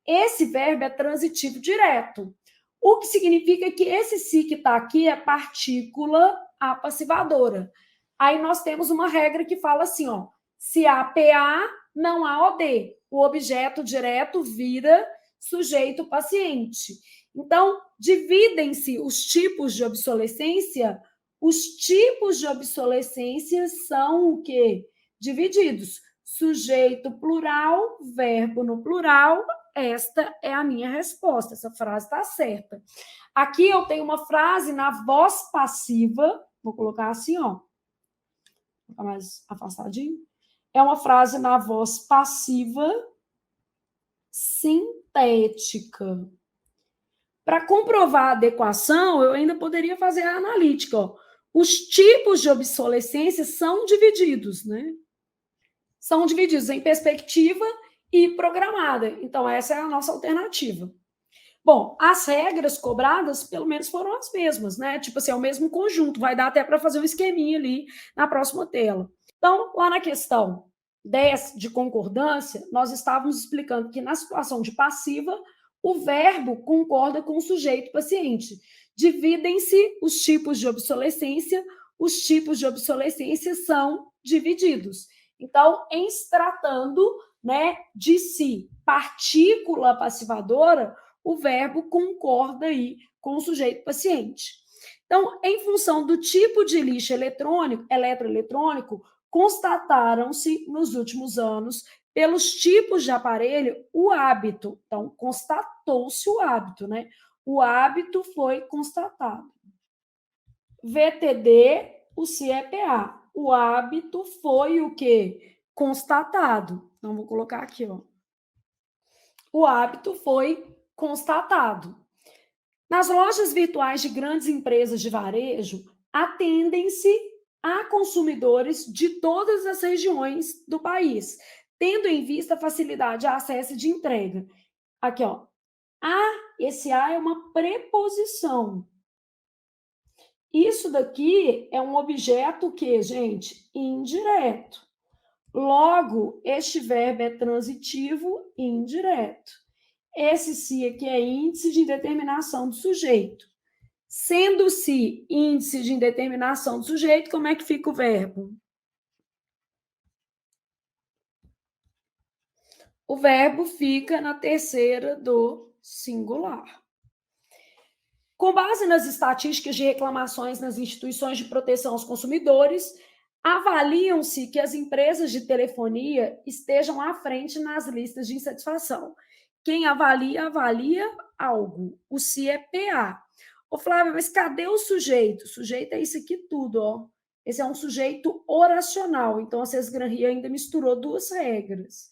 S1: Esse verbo é transitivo direto. O que significa que esse se que está aqui é partícula apassivadora. Aí nós temos uma regra que fala assim, ó, se há PA, não há OD. O objeto direto vira sujeito paciente. Então, dividem-se os tipos de obsolescência. Os tipos de obsolescência são o quê? Divididos. Sujeito plural, verbo no plural. Esta é a minha resposta. Essa frase está certa. Aqui eu tenho uma frase na voz passiva. Vou colocar assim, ó. Vou colocar mais afastadinho. É uma frase na voz passiva sintética. Para comprovar a adequação, eu ainda poderia fazer a analítica. Ó. Os tipos de obsolescência são divididos, né? São divididos em perspectiva e programada. Então, essa é a nossa alternativa. Bom, as regras cobradas, pelo menos, foram as mesmas, né? Tipo assim, é o mesmo conjunto. Vai dar até para fazer um esqueminha ali na próxima tela. Então, lá na questão 10 de concordância, nós estávamos explicando que na situação de passiva, o verbo concorda com o sujeito paciente. Dividem-se os tipos de obsolescência, os tipos de obsolescência são divididos. Então, em se tratando, né, de si, partícula passivadora, o verbo concorda aí com o sujeito paciente. Então, em função do tipo de lixo eletroeletrônico, constataram-se nos últimos anos, pelos tipos de aparelho, o hábito. Então, constatou-se o hábito, né? O hábito foi constatado. VTD, o CEPA. O hábito foi o quê? Constatado. Então, vou colocar aqui, ó. O hábito foi constatado. Nas lojas virtuais de grandes empresas de varejo, atendem-se a consumidores de todas as regiões do país, tendo em vista a facilidade de acesso e de entrega. Aqui, ó. Esse A é uma preposição. Isso daqui é um objeto que, gente, indireto. Logo, este verbo é transitivo indireto. Esse se aqui é índice de indeterminação do sujeito. Sendo se índice de indeterminação do sujeito, como é que fica o verbo? O verbo fica na terceira do singular. Com base nas estatísticas de reclamações nas instituições de proteção aos consumidores, avaliam-se que as empresas de telefonia estejam à frente nas listas de insatisfação. Quem avalia, avalia algo. O se é PA. Ô, Flávia, mas cadê o sujeito? O sujeito é isso aqui tudo, ó. Esse é um sujeito oracional. Então, a Cesgran-Ria ainda misturou duas regras.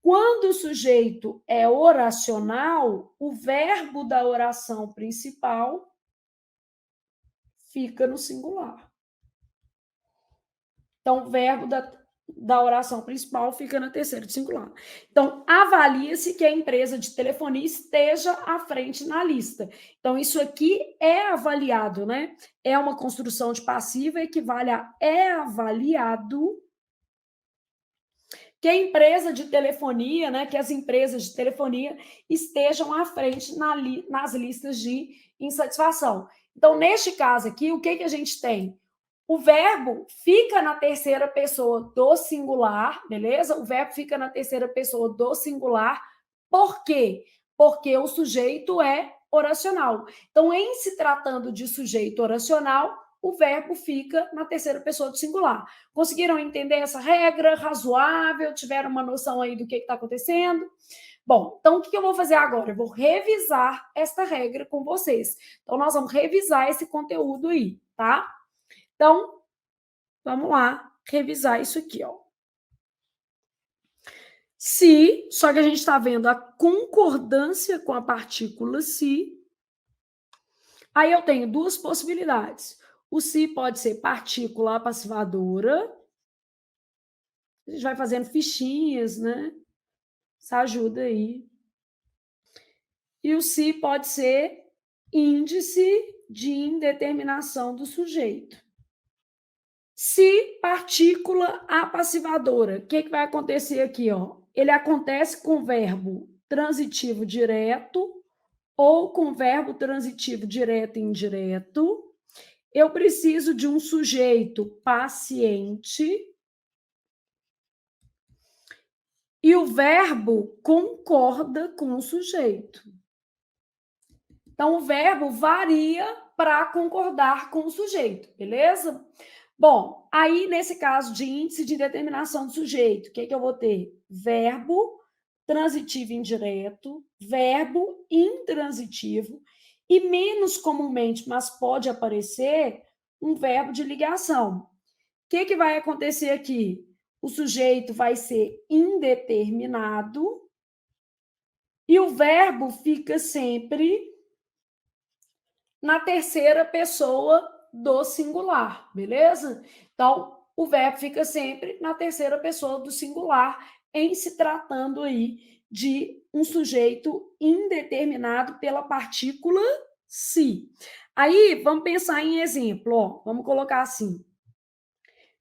S1: Quando o sujeito é oracional, o verbo da oração principal fica no singular. Então, o verbo da oração principal fica na terceira do singular. Então, avalia-se que a empresa de telefonia esteja à frente na lista. Então, isso aqui é avaliado, né? É uma construção de passiva, equivale a é avaliado que a empresa de telefonia, né, que as empresas de telefonia estejam à frente nas listas de insatisfação. Então, neste caso aqui, o que a gente tem? O verbo fica na terceira pessoa do singular, beleza? O verbo fica na terceira pessoa do singular. Por quê? Porque o sujeito é oracional. Então, em se tratando de sujeito oracional, o verbo fica na terceira pessoa do singular. Conseguiram entender essa regra? Razoável? Tiveram uma noção aí do que está acontecendo? Bom, então o que eu vou fazer agora? Eu vou revisar esta regra com vocês. Então, nós vamos revisar esse conteúdo aí, tá? Então, vamos lá revisar isso aqui, ó. Se, só que a gente está vendo a concordância com a partícula se. Aí eu tenho duas possibilidades. O se pode ser partícula passivadora. A gente vai fazendo fichinhas, né? Isso ajuda aí. E o se pode ser índice de indeterminação do sujeito. Se partícula apassivadora, o que vai acontecer aqui, ó? Ele acontece com verbo transitivo direto ou com verbo transitivo direto e indireto. Eu preciso de um sujeito paciente e o verbo concorda com o sujeito. Então, o verbo varia para concordar com o sujeito, beleza? Bom, aí nesse caso de índice de determinação do sujeito, o que eu vou ter? Verbo transitivo indireto, verbo intransitivo e menos comumente, mas pode aparecer, um verbo de ligação. O que vai acontecer aqui? O sujeito vai ser indeterminado e o verbo fica sempre na terceira pessoa do singular, beleza? Então, o verbo fica sempre na terceira pessoa do singular, em se tratando aí de um sujeito indeterminado pela partícula se. Aí, vamos pensar em exemplo, ó, vamos colocar assim.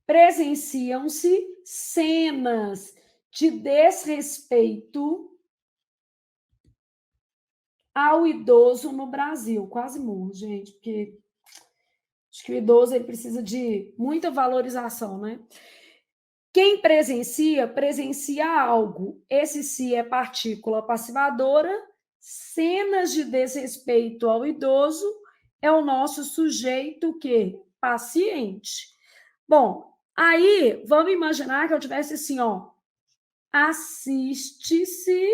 S1: Presenciam-se cenas de desrespeito ao idoso no Brasil. Quase morro, gente, porque acho que o idoso ele precisa de muita valorização, né? Quem presencia, presencia algo. Esse se é partícula passivadora. Cenas de desrespeito ao idoso é o nosso sujeito que paciente. Bom, Aí, vamos imaginar que eu tivesse assim, ó. Assiste-se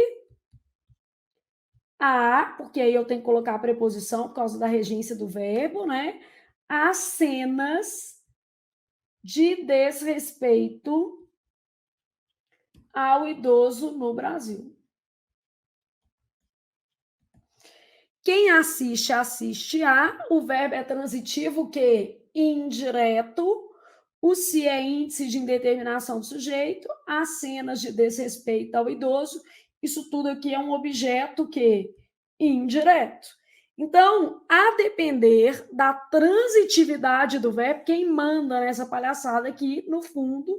S1: a, porque aí eu tenho que colocar a preposição por causa da regência do verbo, né? As cenas de desrespeito ao idoso no Brasil. Quem assiste, assiste a. O verbo é transitivo, que indireto. O se é índice de indeterminação do sujeito. As cenas de desrespeito ao idoso. Isso tudo aqui é um objeto que indireto. Então, a depender da transitividade do verbo, quem manda nessa palhaçada aqui, no fundo,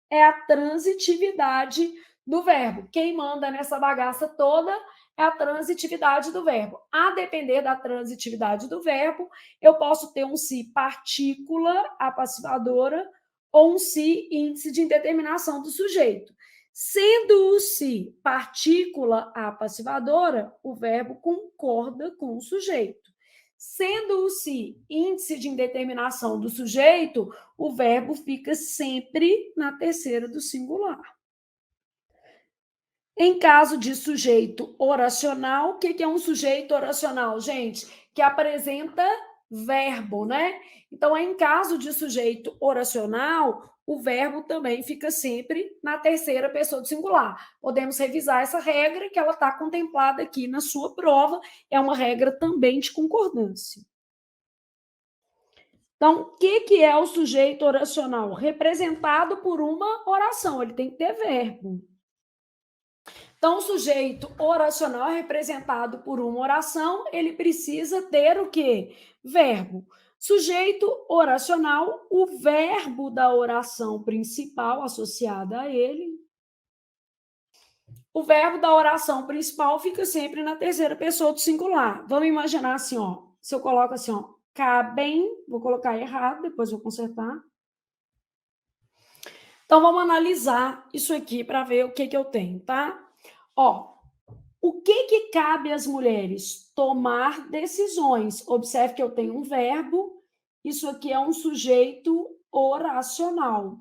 S1: é a transitividade do verbo. Quem manda nessa bagaça toda é a transitividade do verbo. A depender da transitividade do verbo, eu posso ter um se partícula apassivadora ou um se índice de indeterminação do sujeito. Sendo o se partícula apassivadora, o verbo concorda com o sujeito. Sendo o se índice de indeterminação do sujeito, o verbo fica sempre na terceira do singular. Em caso de sujeito oracional, o que é um sujeito oracional, gente? Que apresenta verbo, né? Então, em caso de sujeito oracional, o verbo também fica sempre na terceira pessoa do singular. Podemos revisar essa regra, que ela está contemplada aqui na sua prova, é uma regra também de concordância. Então, o que é o sujeito oracional? Representado por uma oração, ele tem que ter verbo. Então, o sujeito oracional é representado por uma oração, ele precisa ter o quê? Verbo. Sujeito oracional, o verbo da oração principal associada a ele. O verbo da oração principal fica sempre na terceira pessoa do singular. Vamos imaginar assim, ó. Se eu coloco assim, ó, cabem, vou colocar errado, depois vou consertar. Então, vamos analisar isso aqui para ver o que eu tenho, tá? Ó, o que cabe às mulheres? Tomar decisões. Observe que eu tenho um verbo, isso aqui é um sujeito oracional.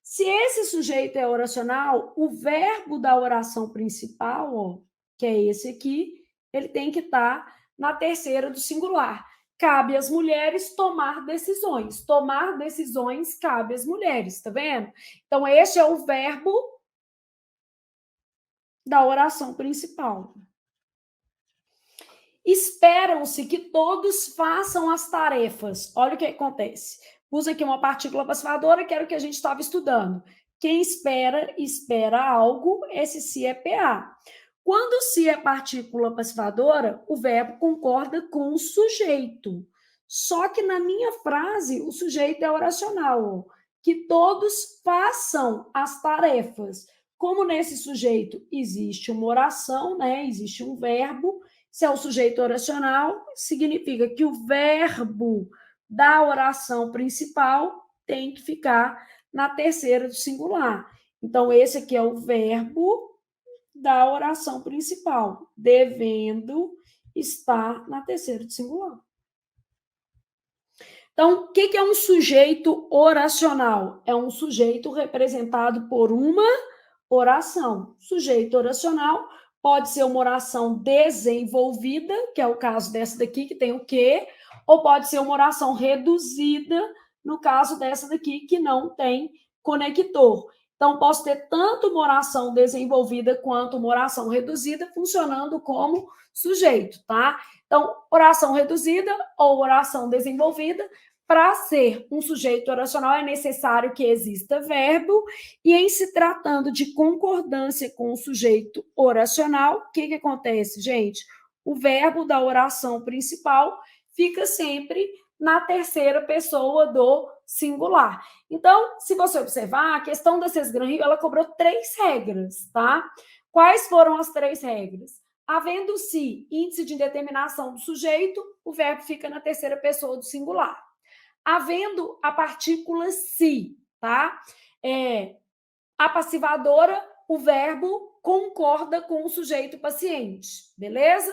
S1: Se esse sujeito é oracional, o verbo da oração principal, ó, que é esse aqui, ele tem que estar na terceira do singular. Cabe às mulheres tomar decisões. Tomar decisões cabe às mulheres, tá vendo? Então, este é o verbo da oração principal. Esperam-se que todos façam as tarefas. Olha o que acontece. Usa aqui uma partícula passiva-dora, que era o que a gente estava estudando. Quem espera, espera algo, esse se é PA. Quando se é partícula passivadora, o verbo concorda com o sujeito. Só que na minha frase, o sujeito é oracional. Que todos façam as tarefas. Como nesse sujeito existe uma oração, né? Existe um verbo, se é o sujeito oracional, significa que o verbo da oração principal tem que ficar na terceira do singular. Então, esse aqui é o verbo da oração principal, devendo estar na terceira do singular. Então, o que é um sujeito oracional? É um sujeito representado por uma oração. Sujeito oracional pode ser uma oração desenvolvida, que é o caso dessa daqui, que tem o quê, ou pode ser uma oração reduzida, no caso dessa daqui, que não tem conector. Então, posso ter tanto uma oração desenvolvida quanto uma oração reduzida funcionando como sujeito, tá? Então, oração reduzida ou oração desenvolvida, para ser um sujeito oracional é necessário que exista verbo, e em se tratando de concordância com o sujeito oracional, o que acontece, gente? O verbo da oração principal fica sempre na terceira pessoa do singular. Então, se você observar, a questão da Cesgran Rio, ela cobrou 3 regras, tá? Quais foram as 3 regras? Havendo-se índice de indeterminação do sujeito, o verbo fica na terceira pessoa do singular. Havendo a partícula se, tá? A passivadora, o verbo concorda com o sujeito paciente, beleza?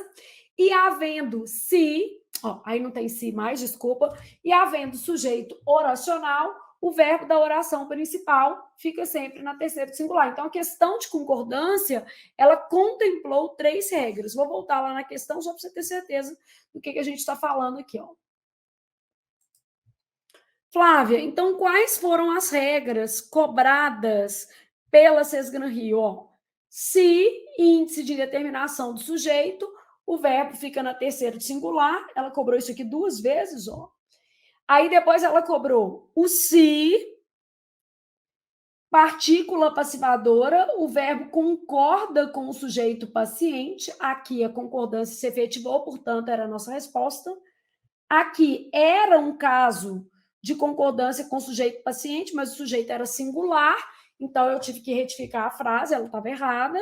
S1: E havendo se, aí não tem se mais, desculpa, e havendo sujeito oracional, o verbo da oração principal fica sempre na terceira singular. Então, a questão de concordância, ela contemplou 3 regras. Vou voltar lá na questão só para você ter certeza do que a gente está falando aqui, ó. Flávia, então quais foram as regras cobradas pela Sesgran Rio? Ó, se índice de determinação do sujeito, o verbo fica na terceira singular, ela cobrou isso aqui 2 vezes, ó. Aí depois ela cobrou o se, partícula passivadora, o verbo concorda com o sujeito paciente, aqui a concordância se efetivou, portanto, era a nossa resposta. Aqui era um caso de concordância com o sujeito paciente, mas o sujeito era singular, então eu tive que retificar a frase, ela estava errada.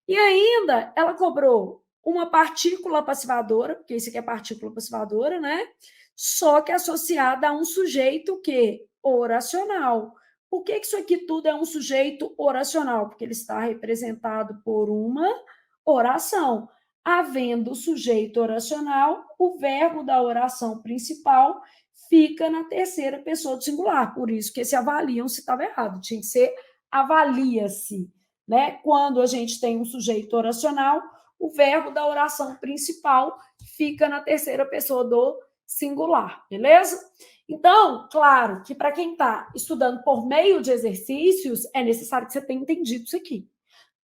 S1: E ainda ela cobrou uma partícula passivadora, porque isso aqui é partícula passivadora, né? Só que associada a um sujeito que oracional. Por que isso aqui tudo é um sujeito oracional? Porque ele está representado por uma oração. Havendo o sujeito oracional, o verbo da oração principal fica na terceira pessoa do singular. Por isso que esse avaliam se estava errado. Tinha que ser avalia-se. Né? Quando a gente tem um sujeito oracional, o verbo da oração principal fica na terceira pessoa do singular, beleza? Então, claro que para quem está estudando por meio de exercícios, é necessário que você tenha entendido isso aqui,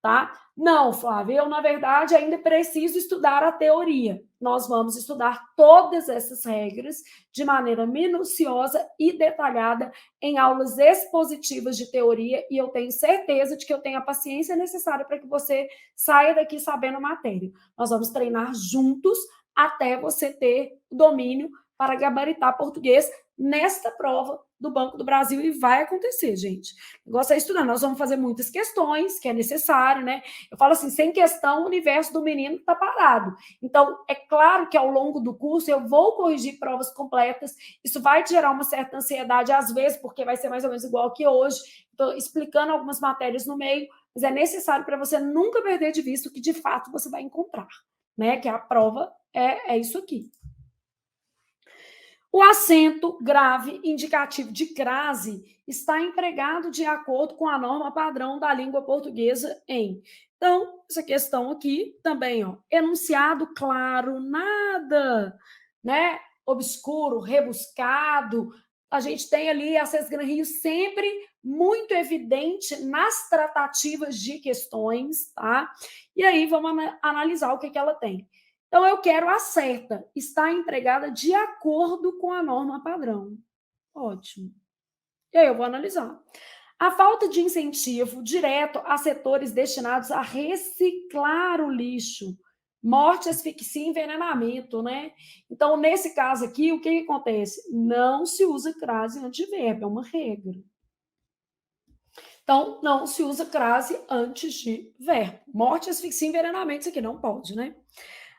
S1: tá? Não, Flávia, eu, na verdade, ainda preciso estudar a teoria. Nós vamos estudar todas essas regras de maneira minuciosa e detalhada em aulas expositivas de teoria, e eu tenho certeza de que eu tenho a paciência necessária para que você saia daqui sabendo a matéria. Nós vamos treinar juntos até você ter domínio para gabaritar português nesta prova do Banco do Brasil, e vai acontecer, gente. O negócio é estudar. Nós vamos fazer muitas questões, que é necessário, né? Eu falo assim, sem questão, o universo do menino está parado. Então, é claro que ao longo do curso eu vou corrigir provas completas, isso vai te gerar uma certa ansiedade, às vezes, porque vai ser mais ou menos igual que hoje. Estou explicando algumas matérias no meio, mas é necessário para você nunca perder de vista o que, de fato, você vai encontrar, né? Que a prova é isso aqui. O acento grave indicativo de crase está empregado de acordo com a norma padrão da língua portuguesa em. Então, essa questão aqui também, ó, enunciado claro, nada, né, obscuro, rebuscado. A gente tem ali a Sesgran Rio sempre muito evidente nas tratativas de questões, tá? E aí vamos analisar o que ela tem. Então, eu quero a certa, está empregada de acordo com a norma padrão. Ótimo. E aí eu vou analisar. A falta de incentivo direto a setores destinados a reciclar o lixo, morte, asfixia e envenenamento, né? Então, nesse caso aqui, o que acontece? Não se usa crase antes de verbo, é uma regra. Então, não se usa crase antes de verbo. Morte, asfixia e envenenamento, isso aqui não pode, né?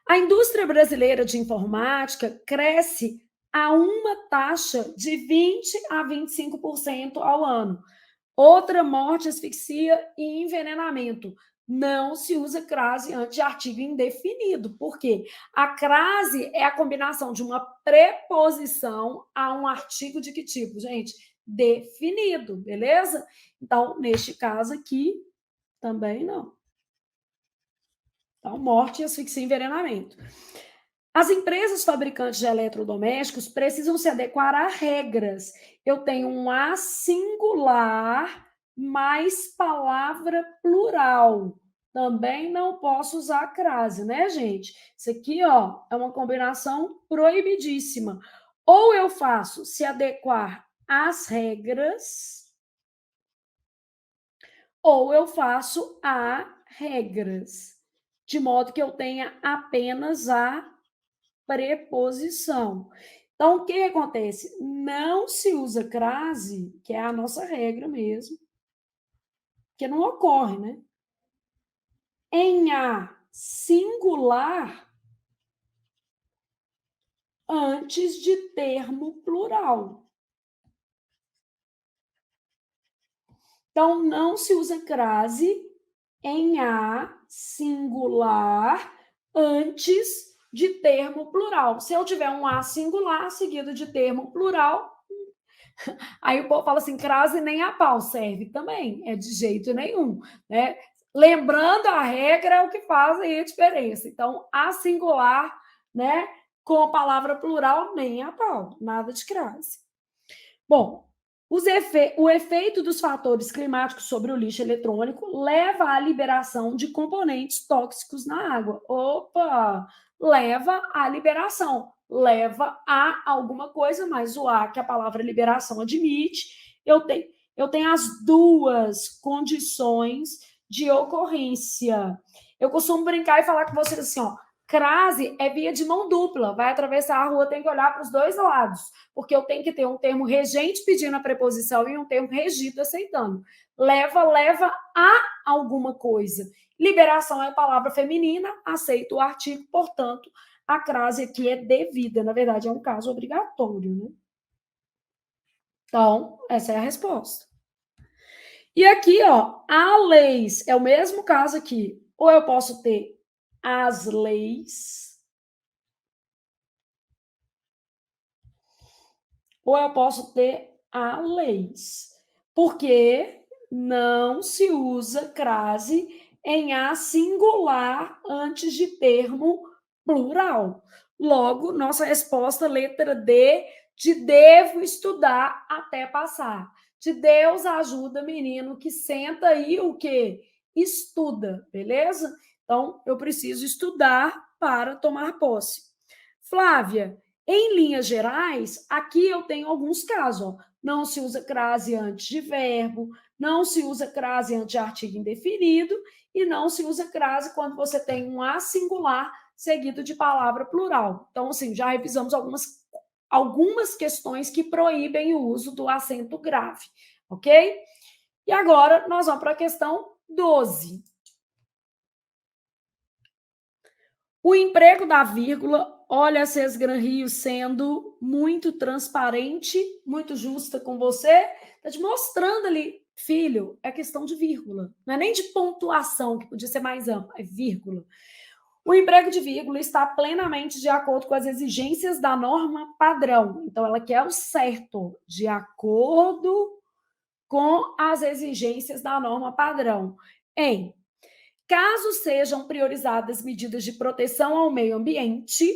S1: A indústria brasileira de informática cresce a uma taxa de 20 a 25% ao ano. Outra, morte, asfixia e envenenamento. Não se usa crase antes de artigo indefinido. Por quê? A crase é a combinação de uma preposição a um artigo de que tipo, gente? Definido, beleza? Então, neste caso aqui, também não. Então, morte, asfixia e envenenamento. As empresas fabricantes de eletrodomésticos precisam se adequar a regras. Eu tenho um A singular mais palavra plural. Também não posso usar crase, né, gente? Isso aqui, ó, é uma combinação proibidíssima. Ou eu faço se adequar às regras, ou eu faço a regras, de modo que eu tenha apenas a preposição. Então, o que acontece? Não se usa crase, que é a nossa regra mesmo, que não ocorre, né? Em a singular antes de termo plural. Então, não se usa crase em a singular antes de termo plural. Se eu tiver um a singular seguido de termo plural, Aí o povo fala assim, crase nem a pau serve também, é de jeito nenhum, né? Lembrando a regra é o que faz aí a diferença. Então, a singular, né, com a palavra plural, nem a pau, nada de crase. Bom, o efeito dos fatores climáticos sobre o lixo eletrônico leva à liberação de componentes tóxicos na água. Opa! Leva à liberação, leva a alguma coisa, mas o A que a palavra liberação admite, eu tenho as duas condições de ocorrência. Eu costumo brincar e falar com vocês assim, ó, crase é via de mão dupla, vai atravessar a rua, tem que olhar para os dois lados, porque eu tenho que ter um termo regente pedindo a preposição e um termo regido aceitando. Leva a alguma coisa. Liberação é palavra feminina, aceito o artigo, portanto, a crase aqui é devida, na verdade é um caso obrigatório, né? Então, essa é a resposta. E aqui, ó, há leis, é o mesmo caso aqui. Ou eu posso ter as leis, ou eu posso ter a leis. Porque não se usa crase em a singular antes de termo plural. Logo, nossa resposta, letra D, de devo estudar até passar. De Deus ajuda menino que senta aí o quê? Estuda, beleza? Então, eu preciso estudar para tomar posse. Flávia, em linhas gerais, aqui eu tenho alguns casos. Ó. Não se usa crase antes de verbo, não se usa crase antes de artigo indefinido e não se usa crase quando você tem um a singular seguido de palavra plural. Então, assim, já revisamos algumas questões que proíbem o uso do acento grave, ok? E agora nós vamos para a questão 12. O emprego da vírgula, olha, Cés Gran Rio sendo muito transparente, muito justa com você, está te mostrando ali, filho, é questão de vírgula, não é nem de pontuação, que podia ser mais amplo, é vírgula. O emprego de vírgula está plenamente de acordo com as exigências da norma padrão. Então, ela quer o certo, de acordo com as exigências da norma padrão. Em caso sejam priorizadas medidas de proteção ao meio ambiente,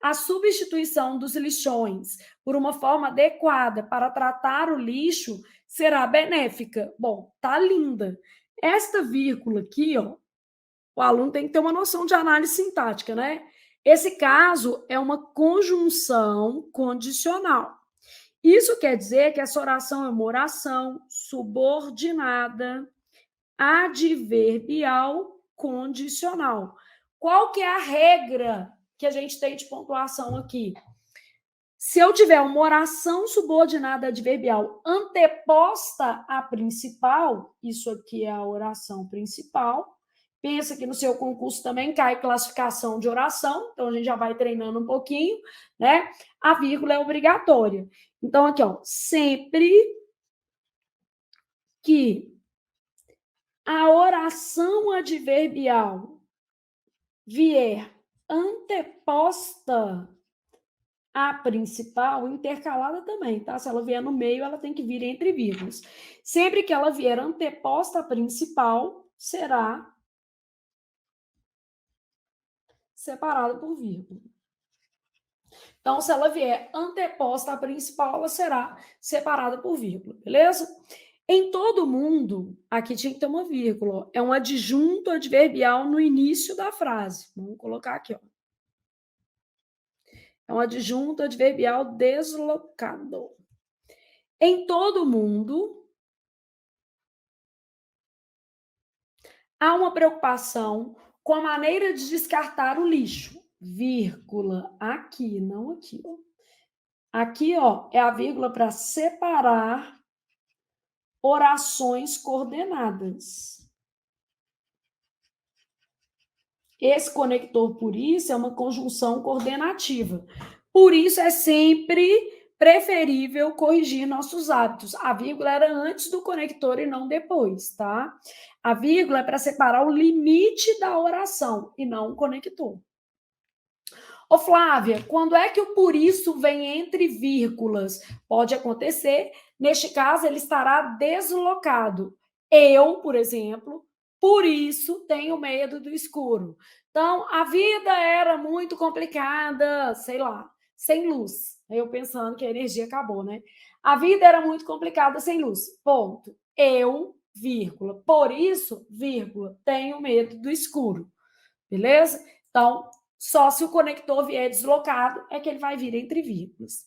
S1: a substituição dos lixões por uma forma adequada para tratar o lixo será benéfica. Bom, tá linda. Esta vírgula aqui, ó, o aluno tem que ter uma noção de análise sintática, né? Esse caso é uma conjunção condicional. Isso quer dizer que essa oração é uma oração subordinada adverbial condicional. Qual que é a regra que a gente tem de pontuação aqui? Se eu tiver uma oração subordinada adverbial anteposta à principal, isso aqui é a oração principal. Pensa que no seu concurso também cai classificação de oração, então a gente já vai treinando um pouquinho, né? A vírgula é obrigatória. Então, aqui, ó, sempre que a oração adverbial vier anteposta à principal, intercalada também, tá? Se ela vier no meio, ela tem que vir entre vírgulas. Sempre que ela vier anteposta à principal, será separada por vírgula. Então, se ela vier anteposta à principal, ela será separada por vírgula, beleza? Em todo mundo, aqui tinha que ter uma vírgula. É um adjunto adverbial no início da frase. Vamos colocar aqui, ó. É um adjunto adverbial deslocado. Em todo mundo, há uma preocupação com a maneira de descartar o lixo. Vírgula. Aqui, não aqui, ó. Aqui, ó, é a vírgula para separar orações coordenadas. Esse conector, por isso, é uma conjunção coordenativa. Por isso, é sempre preferível corrigir nossos hábitos. A vírgula era antes do conector e não depois, tá? A vírgula é para separar o limite da oração e não o conector. Ô, Flávia, quando é que o por isso vem entre vírgulas? Pode acontecer. Neste caso, ele estará deslocado. Eu, por exemplo, por isso tenho medo do escuro. Então, a vida era muito complicada, sei lá, sem luz. Eu pensando que a energia acabou, né? A vida era muito complicada sem luz. Ponto. Eu, vírgula, por isso, vírgula, tenho medo do escuro. Beleza? Então, só se o conector vier deslocado é que ele vai vir entre vírgulas.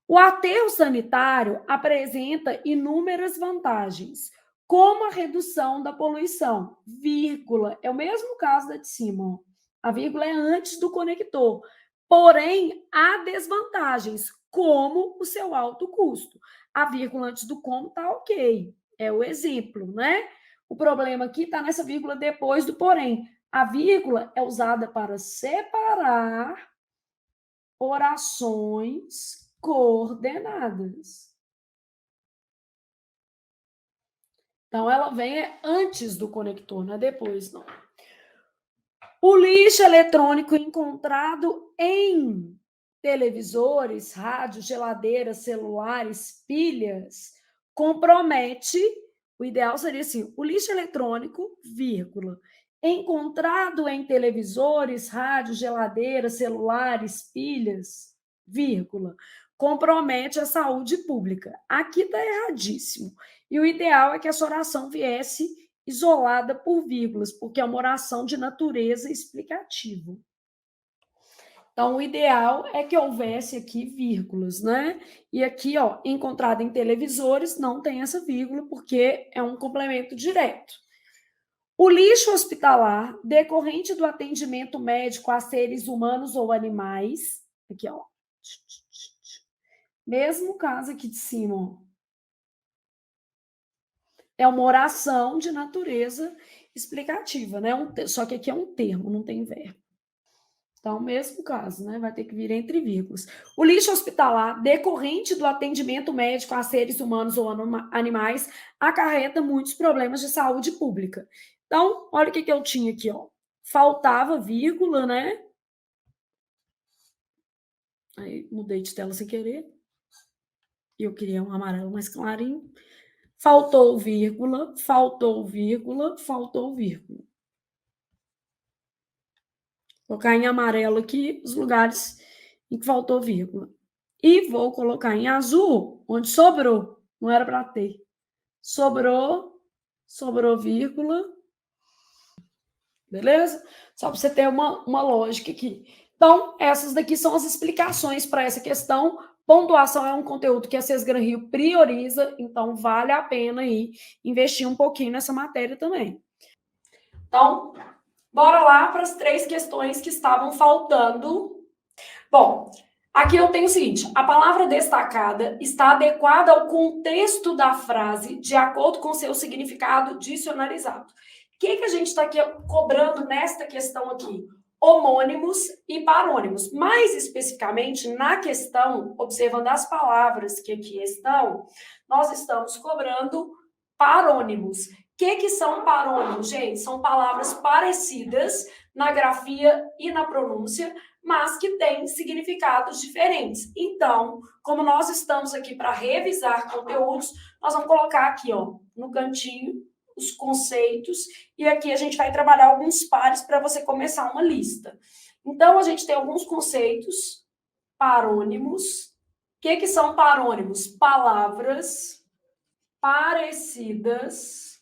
S1: O aterro sanitário apresenta inúmeras vantagens, como a redução da poluição. Vírgula, é o mesmo caso da de cima. Ó. A vírgula é antes do conector. Porém, há desvantagens, como o seu alto custo. A vírgula antes do como está ok. É o exemplo, né? O problema aqui está nessa vírgula depois do porém. A vírgula é usada para separar orações coordenadas. Então, ela vem antes do conector, não é depois, não. O lixo eletrônico encontrado em televisores, rádios, geladeiras, celulares, pilhas, compromete, o ideal seria assim, o lixo eletrônico, vírgula, encontrado em televisores, rádios, geladeiras, celulares, pilhas, vírgula, compromete a saúde pública. Aqui está erradíssimo. E o ideal é que essa oração viesse isolada por vírgulas, porque é uma oração de natureza explicativa. Então, o ideal é que houvesse aqui vírgulas, né? E aqui, ó, encontrado em televisores, não tem essa vírgula, porque é um complemento direto. O lixo hospitalar, decorrente do atendimento médico a seres humanos ou animais, aqui, ó. Mesmo caso aqui de cima, ó. É uma oração de natureza explicativa, né? Só que aqui é um termo, não tem verbo. Então, mesmo caso, né? Vai ter que vir entre vírgulas. O lixo hospitalar, decorrente do atendimento médico a seres humanos ou animais, acarreta muitos problemas de saúde pública. Então, olha o que eu tinha aqui, ó. Faltava vírgula, né? Aí mudei de tela sem querer. E eu queria um amarelo mais clarinho. Faltou vírgula, faltou vírgula, faltou vírgula. Vou colocar em amarelo aqui os lugares em que faltou vírgula. E vou colocar em azul onde sobrou. Não era para ter. Sobrou vírgula. Beleza? Só para você ter uma lógica aqui. Então, essas daqui são as explicações para essa questão. Pontuação é um conteúdo que a Sesgran Rio prioriza, então vale a pena aí investir um pouquinho nessa matéria também. Então, bora lá para as 3 questões que estavam faltando. Bom, aqui eu tenho o seguinte: a palavra destacada está adequada ao contexto da frase, de acordo com seu significado dicionarizado. O que a gente está aqui cobrando nesta questão aqui? Homônimos e parônimos. Mais especificamente, na questão, observando as palavras que aqui estão, nós estamos cobrando parônimos. O que são parônimos, gente? São palavras parecidas na grafia e na pronúncia, mas que têm significados diferentes. Então, como nós estamos aqui para revisar conteúdos, nós vamos colocar aqui, ó, no cantinho, os conceitos, e aqui a gente vai trabalhar alguns pares para você começar uma lista. Então, a gente tem alguns conceitos, parônimos. O que são parônimos? Palavras parecidas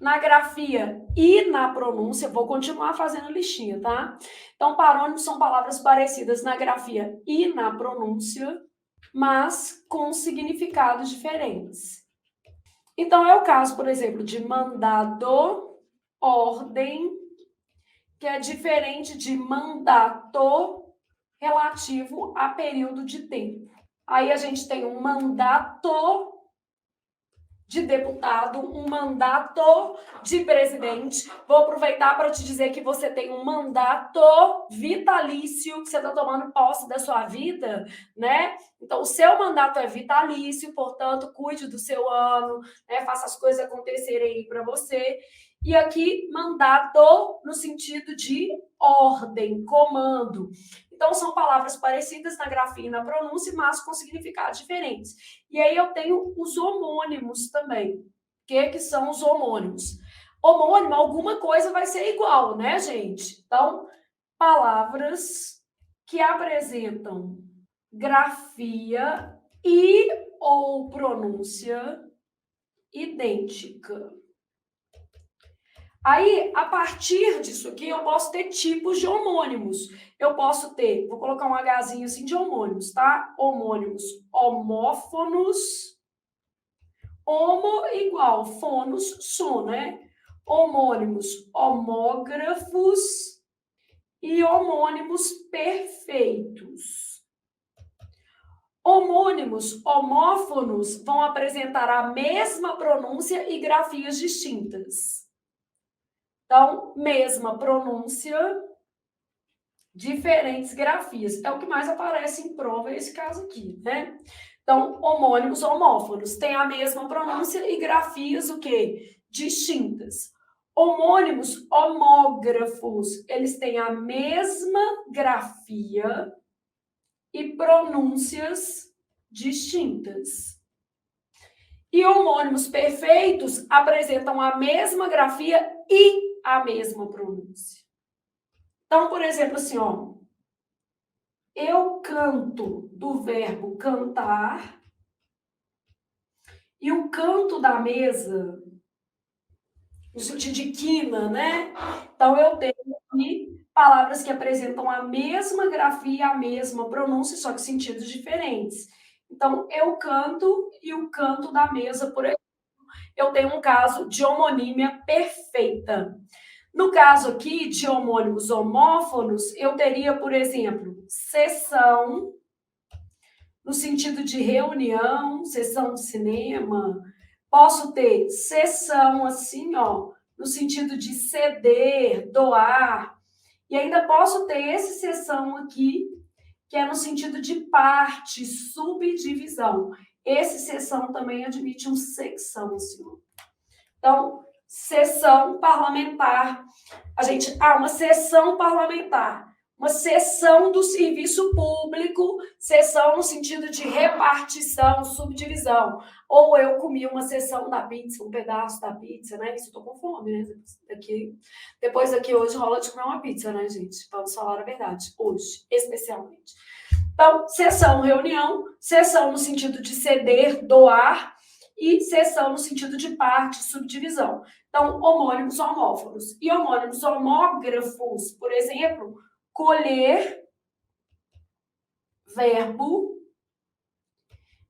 S1: na grafia e na pronúncia. Vou continuar fazendo a listinha, tá? Então, parônimos são palavras parecidas na grafia e na pronúncia, mas com significados diferentes. Então, é o caso, por exemplo, de mandado, ordem, que é diferente de mandato relativo a período de tempo. Aí a gente tem um mandato de deputado, um mandato de presidente. Vou aproveitar para te dizer que você tem um mandato vitalício, que você está tomando posse da sua vida, né? Então, o seu mandato é vitalício, portanto, cuide do seu ano, né? Faça as coisas acontecerem aí para você. E aqui, mandato no sentido de ordem, comando. Então, são palavras parecidas na grafia e na pronúncia, mas com significados diferentes. E aí eu tenho os homônimos também. O que são os homônimos? Homônimo, alguma coisa vai ser igual, né, gente? Então, palavras que apresentam grafia e ou pronúncia idêntica. Aí, a partir disso aqui, eu posso ter tipos de homônimos. Eu posso ter, vou colocar um Hzinho assim de homônimos, tá? Homônimos homófonos. Homo igual, fonos, som, né? Homônimos homógrafos e homônimos perfeitos. Homônimos homófonos vão apresentar a mesma pronúncia e grafias distintas. Então, mesma pronúncia, diferentes grafias. É o que mais aparece em prova, esse caso aqui, né? Então, homônimos homófonos têm a mesma pronúncia e grafias, o quê? Distintas. Homônimos homógrafos, eles têm a mesma grafia e pronúncias distintas. E homônimos perfeitos apresentam a mesma grafia e a mesma pronúncia. Então, por exemplo, assim, ó, eu canto do verbo cantar e o canto da mesa, no sentido de quina, né? Então, eu tenho aqui palavras que apresentam a mesma grafia e a mesma pronúncia, só que sentidos diferentes. Então, eu canto e o canto da mesa, por exemplo, eu tenho um caso de homonímia perfeita. No caso aqui de homônimos homófonos, eu teria, por exemplo, sessão, no sentido de reunião, sessão de cinema. Posso ter sessão assim, ó, no sentido de ceder, doar. E ainda posso ter esse sessão aqui, que é no sentido de parte, subdivisão. Esse sessão também admite um secção, assim, ó. Então, sessão parlamentar. Uma sessão parlamentar, uma sessão do serviço público, sessão no sentido de repartição, subdivisão. Ou eu comi uma sessão da pizza, um pedaço da pizza, né? Isso eu tô com fome, né? Depois daqui hoje rola de comer uma pizza, né, gente? Vamos falar a verdade, hoje, especialmente. Então, sessão, reunião, sessão no sentido de ceder, doar, e sessão no sentido de parte, subdivisão. Então, homônimos homófonos. E homônimos homógrafos, por exemplo, colher, verbo,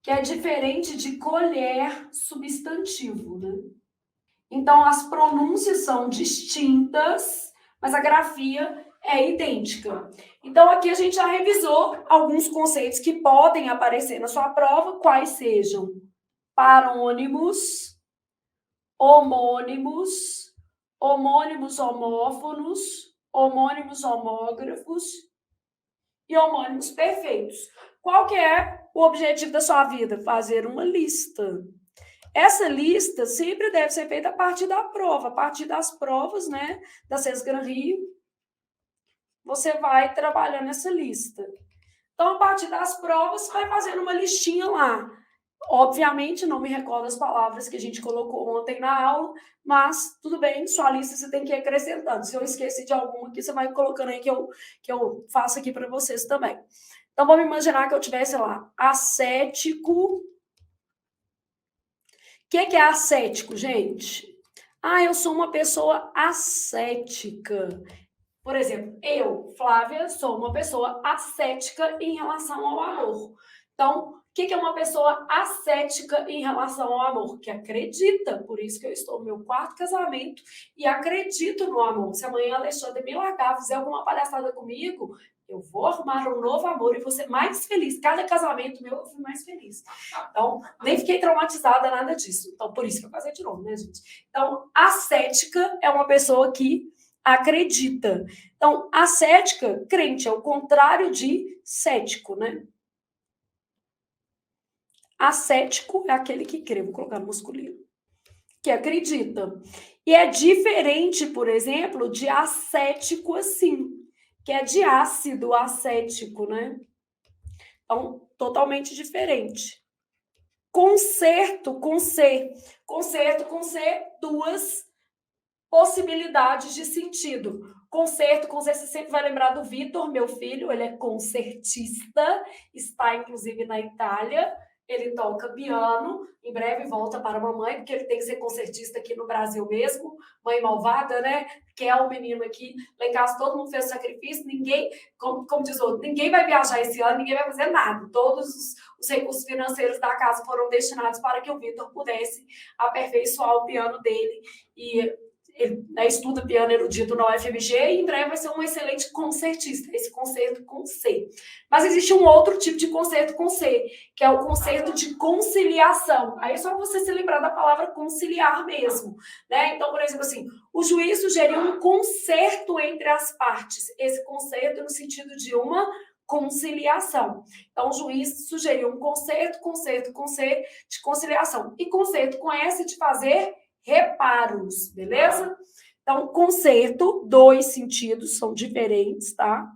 S1: que é diferente de colher, substantivo, né? Então, as pronúncias são distintas, mas a grafia é idêntica. Então, aqui a gente já revisou alguns conceitos que podem aparecer na sua prova, quais sejam parônimos, homônimos, homônimos homófonos, homônimos homógrafos e homônimos perfeitos. Qual que é o objetivo da sua vida? Fazer uma lista. Essa lista sempre deve ser feita a partir da prova, a partir das provas, né, da Sesgran Rio, você vai trabalhando essa lista. Então, a partir das provas, você vai fazendo uma listinha lá. Obviamente, não me recordo as palavras que a gente colocou ontem na aula, mas tudo bem, sua lista você tem que ir acrescentando. Se eu esqueci de alguma aqui, você vai colocando aí que eu faço aqui para vocês também. Então, vamos imaginar que eu tivesse lá, ascético. O que é ascético, gente? Eu sou uma pessoa ascética. Por exemplo, eu, Flávia, sou uma pessoa ascética em relação ao amor. Então, o que é uma pessoa ascética em relação ao amor? Que acredita, por isso que eu estou no meu quarto casamento e acredito no amor. Se amanhã a Alexandre me largar, fizer alguma palhaçada comigo, eu vou arrumar um novo amor e vou ser mais feliz. Cada casamento meu eu fui mais feliz. Então, nem fiquei traumatizada, nada disso. Então, por isso que eu casei de novo, né, gente? Então, ascética é uma pessoa que acredita. Então, ascética, crente, é o contrário de cético, né? Ascético é aquele que crê, vou colocar no masculino, que acredita. E é diferente, por exemplo, de ascético assim, que é de ácido acético, né? Então, totalmente diferente. Concerto com C. Concerto com C, duas possibilidades de sentido. Concerto com C, você sempre vai lembrar do Vitor, meu filho, ele é concertista, está inclusive na Itália, ele toca piano, em breve volta para a mamãe, porque ele tem que ser concertista aqui no Brasil mesmo, mãe malvada, né? Que é o menino aqui, lá em casa todo mundo fez sacrifício, ninguém, como diz o outro, ninguém vai viajar esse ano, ninguém vai fazer nada, todos os recursos financeiros da casa foram destinados para que o Vitor pudesse aperfeiçoar o piano dele, e ele, né, estuda piano erudito na UFMG e em breve vai ser um excelente concertista, esse concerto com C. Mas existe um outro tipo de concerto com C, que é o concerto de conciliação. Aí é só você se lembrar da palavra conciliar mesmo, né? Então, por exemplo, assim, o juiz sugeriu um concerto entre as partes. Esse concerto no sentido de uma conciliação. Então, o juiz sugeriu um concerto com C de conciliação. E concerto com S de fazer reparos, beleza? Então, concerto, dois sentidos são diferentes, tá?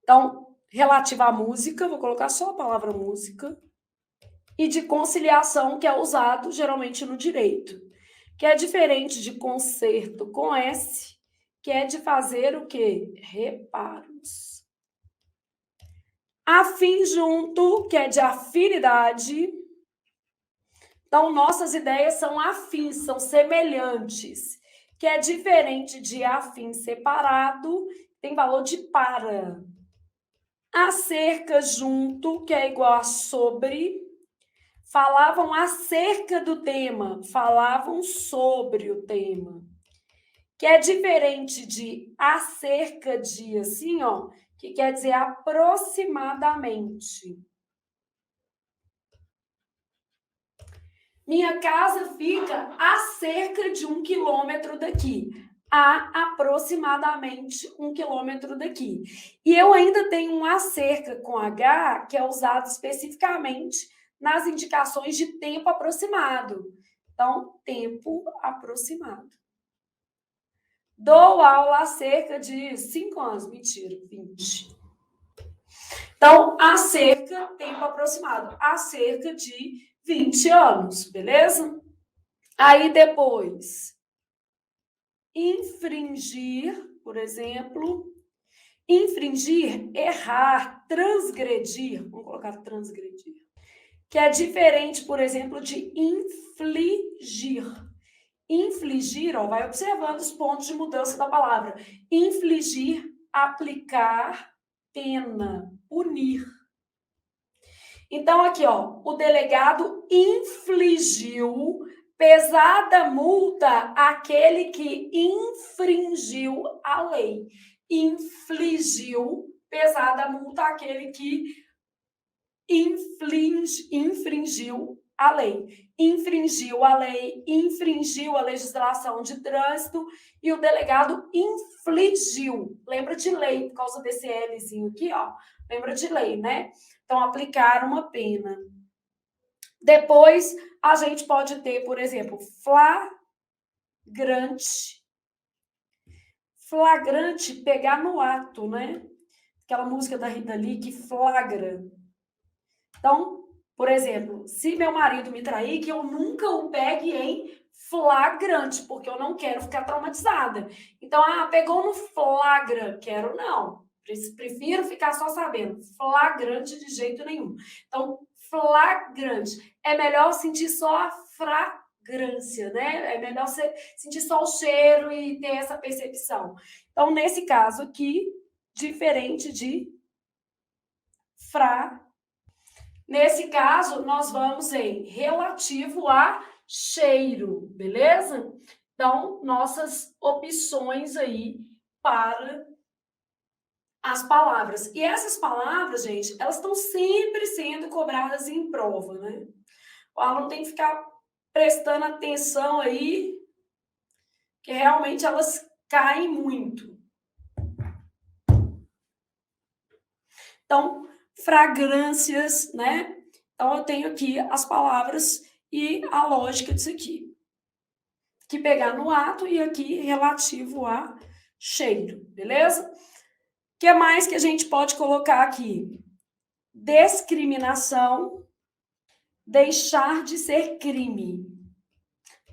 S1: Então, relativa à música, vou colocar só a palavra música, e de conciliação, que é usado geralmente no direito, que é diferente de concerto com S, que é de fazer o quê? Reparos. Afim junto, que é de afinidade. Então, nossas ideias são afins, são semelhantes, que é diferente de afim separado, tem valor de para. Acerca junto, que é igual a sobre, falavam acerca do tema, falavam sobre o tema. Que é diferente de acerca de, assim, ó, que quer dizer aproximadamente. Minha casa fica a cerca de 1 quilômetro daqui, a aproximadamente 1 quilômetro daqui. E eu ainda tenho um acerca com H, que é usado especificamente nas indicações de tempo aproximado. Então, tempo aproximado. Dou aula há cerca de 5 anos, mentira, 20. Então, há cerca, tempo aproximado, há cerca de 20 anos, beleza? Aí depois, infringir, por exemplo, infringir, errar, transgredir, vamos colocar transgredir, que é diferente, por exemplo, de infligir. Infligir, ó, vai observando os pontos de mudança da palavra. Infligir, aplicar, pena, punir. Então, aqui, ó, o delegado infligiu pesada multa àquele que infringiu a lei. Infligiu pesada multa àquele que infringiu a lei. Infringiu a lei, infringiu a legislação de trânsito e o delegado infligiu. Lembra de lei, por causa desse Lzinho aqui, ó. Lembra de lei, né? Então, aplicar uma pena. Depois, a gente pode ter, por exemplo, flagrante. Flagrante, pegar no ato, né? Aquela música da Rita Lee que flagra. Então, por exemplo, se meu marido me trair, que eu nunca o pegue em flagrante, porque eu não quero ficar traumatizada. Então, pegou no flagra, quero não. Prefiro ficar só sabendo. Flagrante de jeito nenhum. Então, flagrante. É melhor sentir só a fragrância, né? É melhor você sentir só o cheiro e ter essa percepção. Então, nesse caso aqui, diferente de Nesse caso, nós vamos em relativo a cheiro, beleza? Então, nossas opções aí para as palavras. E essas palavras, gente, elas estão sempre sendo cobradas em prova, né? O aluno tem que ficar prestando atenção aí, que realmente elas caem muito. Então, fragrâncias, né? Então, eu tenho aqui as palavras e a lógica disso aqui. Que pegar no ato e aqui relativo a cheiro, beleza? O que mais que a gente pode colocar aqui? Discriminação, deixar de ser crime.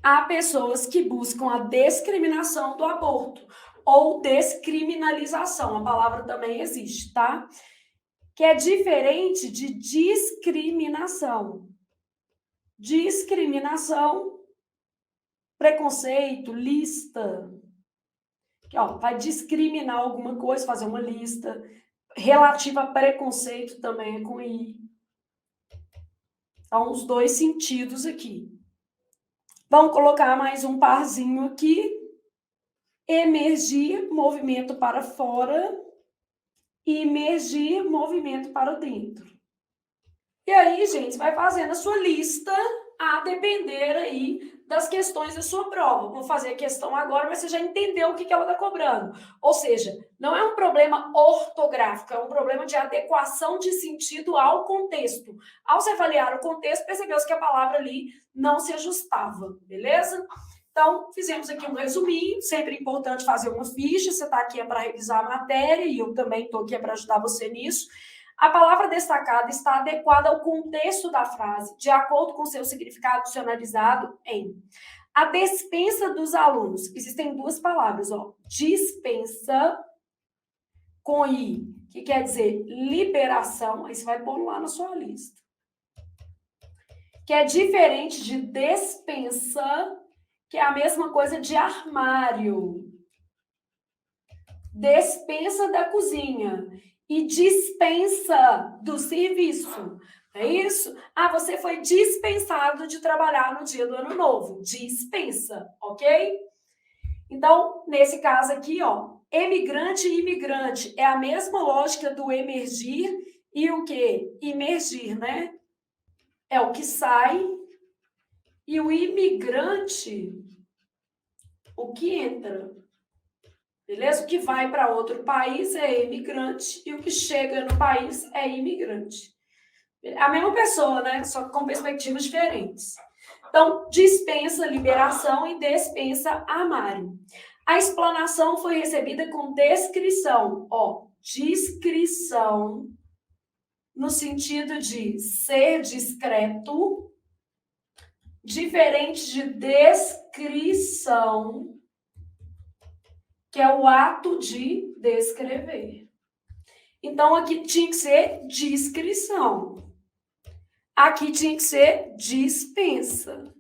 S1: Há pessoas que buscam a discriminação do aborto ou descriminalização, a palavra também existe, tá? Que é diferente de discriminação. Discriminação, preconceito, lista. Que, ó, vai discriminar alguma coisa, fazer uma lista. Relativa a preconceito também é com I. Então, os dois sentidos aqui. Vamos colocar mais um parzinho aqui. Emergir, movimento para fora. Imergir, movimento para dentro. E aí, gente, vai fazendo a sua lista a depender aí das questões da sua prova. Vou fazer a questão agora, mas você já entendeu o que ela está cobrando. Ou seja, não é um problema ortográfico, é um problema de adequação de sentido ao contexto. Ao se avaliar o contexto, percebeu-se que a palavra ali não se ajustava, beleza? Então, fizemos aqui um resuminho, sempre importante fazer uma ficha, você está aqui para revisar a matéria e eu também estou aqui para ajudar você nisso. A palavra destacada está adequada ao contexto da frase, de acordo com seu significado dicionarizado em a despensa dos alunos. Existem duas palavras, ó, dispensa com I, que quer dizer liberação, aí você vai pôr lá na sua lista. Que é diferente de despensa, que é a mesma coisa de armário. Despensa da cozinha e dispensa do serviço. É isso? Ah, você foi dispensado de trabalhar no dia do ano novo. Dispensa, ok? Então, nesse caso aqui, ó, emigrante e imigrante é a mesma lógica do emergir e o quê? Imergir, né? É o que sai e o imigrante, o que entra. Beleza? O que vai para outro país é imigrante e o que chega no país é imigrante. A mesma pessoa, né? Só que com perspectivas diferentes. Então, dispensa liberação e despensa armário. A explanação foi recebida com descrição. Ó, descrição no sentido de ser discreto, diferente de descrição, que é o ato de descrever. Então, aqui tinha que ser descrição. Aqui tinha que ser dispensa.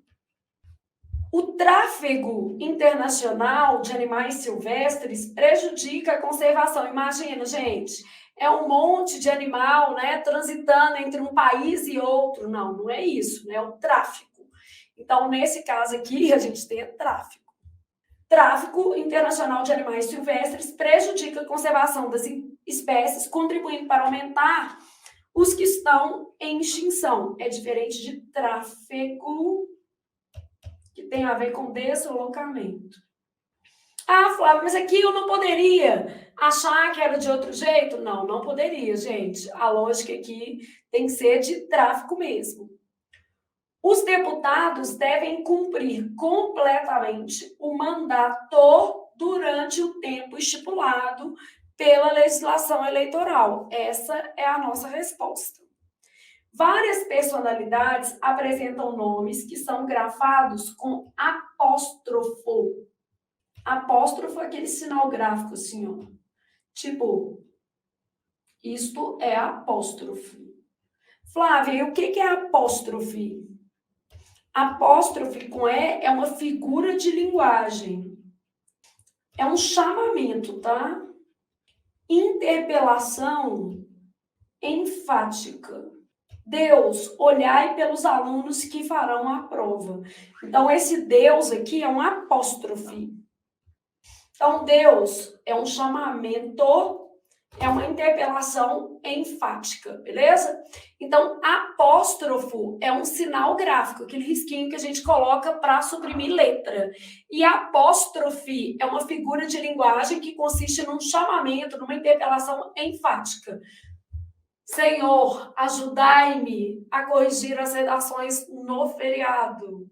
S1: O tráfego internacional de animais silvestres prejudica a conservação. Imagina, gente, é um monte de animal, né, transitando entre um país e outro. Não, não é isso, né? É o tráfico. Então, nesse caso aqui, a gente tem tráfico. Tráfico internacional de animais silvestres prejudica a conservação das espécies, contribuindo para aumentar os que estão em extinção. É diferente de tráfego, que tem a ver com deslocamento. Ah, Flávia, mas aqui eu não poderia achar que era de outro jeito? Não, não poderia, gente. A lógica aqui tem que ser de tráfico mesmo. Os deputados devem cumprir completamente o mandato durante o tempo estipulado pela legislação eleitoral. Essa é a nossa resposta. Várias personalidades apresentam nomes que são grafados com apóstrofo. Apóstrofo é aquele sinal gráfico assim, ó. Tipo, isto é apóstrofe. Flávia, e o que é apóstrofe? Apóstrofe com E é uma figura de linguagem. É um chamamento, tá? Interpelação enfática. Deus, olhai pelos alunos que farão a prova. Então, esse Deus aqui é um apóstrofe. Então, Deus é um chamamento, é uma interpelação enfática, beleza? Então, apóstrofo é um sinal gráfico, aquele risquinho que a gente coloca para suprimir letra. E apóstrofe é uma figura de linguagem que consiste num chamamento, numa interpelação enfática. Senhor, ajudai-me a corrigir as redações no feriado.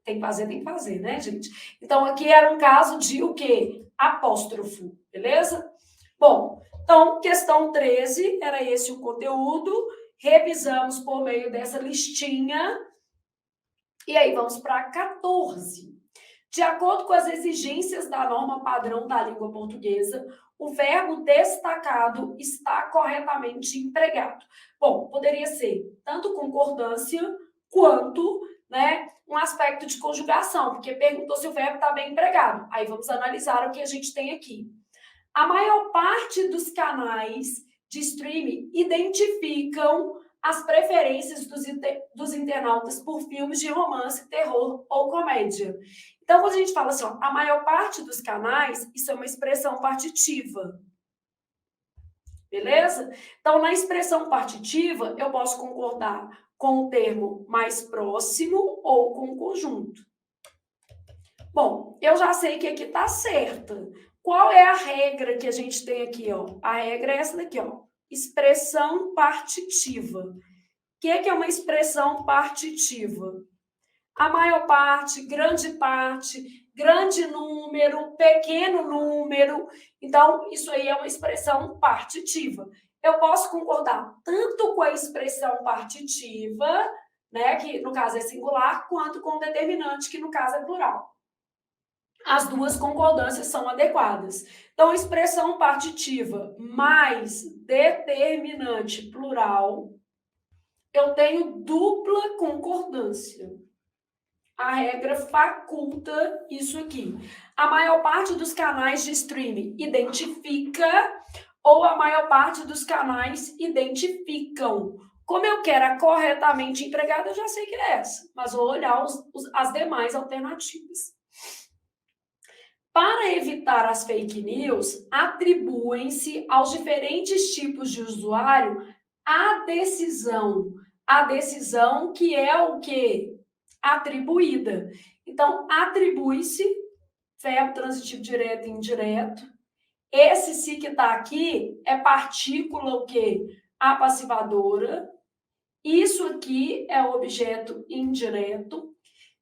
S1: Tem que fazer, né, gente? Então, aqui era um caso de o quê? apóstrofo, beleza? Bom, então, questão 13, era esse o conteúdo. Revisamos por meio dessa listinha. E aí, vamos para 14. De acordo com as exigências da norma padrão da língua portuguesa, o verbo destacado está corretamente empregado. Bom, poderia ser tanto concordância quanto, né, um aspecto de conjugação, porque perguntou se o verbo está bem empregado. Aí vamos analisar o que a gente tem aqui. A maior parte dos canais de streaming identificam as preferências dos internautas por filmes de romance, terror ou comédia. Então, quando a gente fala assim, ó, a maior parte dos canais, isso é uma expressão partitiva. Beleza? Então, na expressão partitiva, eu posso concordar com o termo mais próximo ou com o conjunto. Bom, eu já sei que aqui está certa. Qual é a regra que a gente tem aqui, ó? A regra é essa daqui, ó. Expressão partitiva. O que é uma expressão partitiva? A maior parte, grande número, pequeno número. Então, isso aí é uma expressão partitiva. Eu posso concordar tanto com a expressão partitiva, né, que no caso é singular, quanto com o determinante, que no caso é plural. As duas concordâncias são adequadas. Então, expressão partitiva mais determinante plural, eu tenho dupla concordância. A regra faculta isso aqui. A maior parte dos canais de streaming identifica ou a maior parte dos canais identificam. Como eu quero a corretamente empregada, eu já sei que é essa, mas vou olhar as demais alternativas. Para evitar as fake news, atribuem-se aos diferentes tipos de usuário a decisão. A decisão que é o quê? Atribuída. Então, atribui-se, verbo transitivo direto e indireto. Esse se que está aqui é partícula o quê? Apassivadora. Isso aqui é o objeto indireto.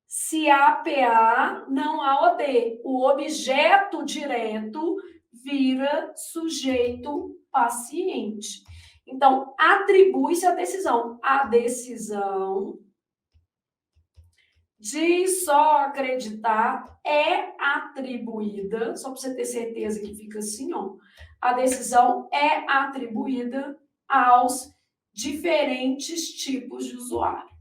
S1: Se há PA, não há OD. O objeto direto vira sujeito paciente. Então, atribui-se a decisão. A decisão de só acreditar é atribuída, só para você ter certeza que fica assim, ó. A decisão é atribuída aos diferentes tipos de usuário.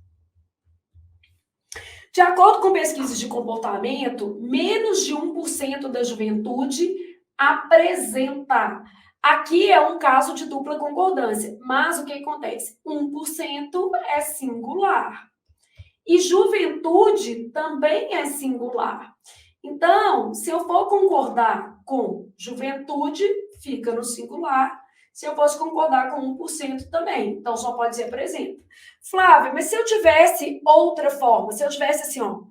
S1: De acordo com pesquisas de comportamento, menos de 1% da juventude apresenta. Aqui é um caso de dupla concordância, mas o que acontece? 1% é singular. E juventude também é singular. Então, se eu for concordar com juventude, fica no singular. Se eu fosse concordar com 1% também. Então, só pode ser apresenta. Flávia, mas se eu tivesse outra forma, se eu tivesse assim, ó,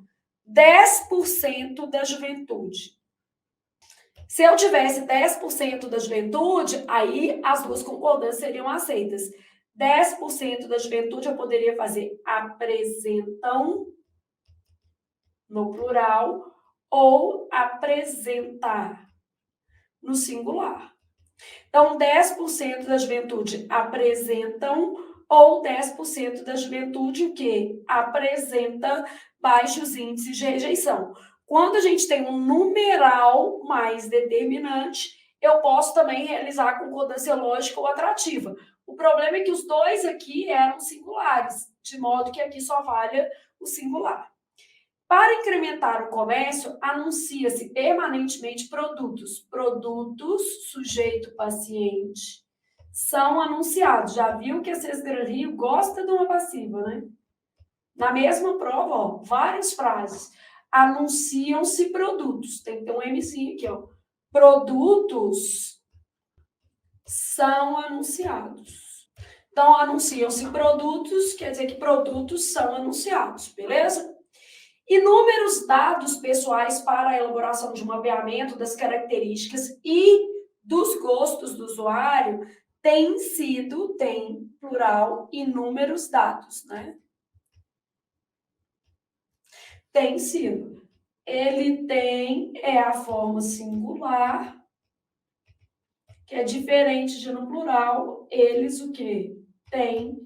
S1: 10% da juventude. Se eu tivesse 10% da juventude, aí as duas concordâncias seriam aceitas. 10% da juventude eu poderia fazer apresentam no plural ou apresentar no singular. Então, 10% da juventude apresentam ou 10% da juventude o quê? Apresenta baixos índices de rejeição. Quando a gente tem um numeral mais determinante, eu posso também realizar concordância lógica ou atrativa. O problema é que os dois aqui eram singulares, de modo que aqui só vale o singular. Para incrementar o comércio, anuncia-se permanentemente produtos. Produtos, sujeito, paciente, são anunciados. Já viu que a Sesgran Rio gosta de uma passiva, né? Na mesma prova, ó, várias frases. Anunciam-se produtos. Tem que ter um Mzinho aqui, ó. Produtos são anunciados. Então, anunciam-se produtos, quer dizer que produtos são anunciados, beleza? Inúmeros dados pessoais para a elaboração de um mapeamento das características e dos gostos do usuário tem plural, inúmeros dados, né? Tem sido. ele tem a forma singular, que é diferente de no plural, eles o quê? Tem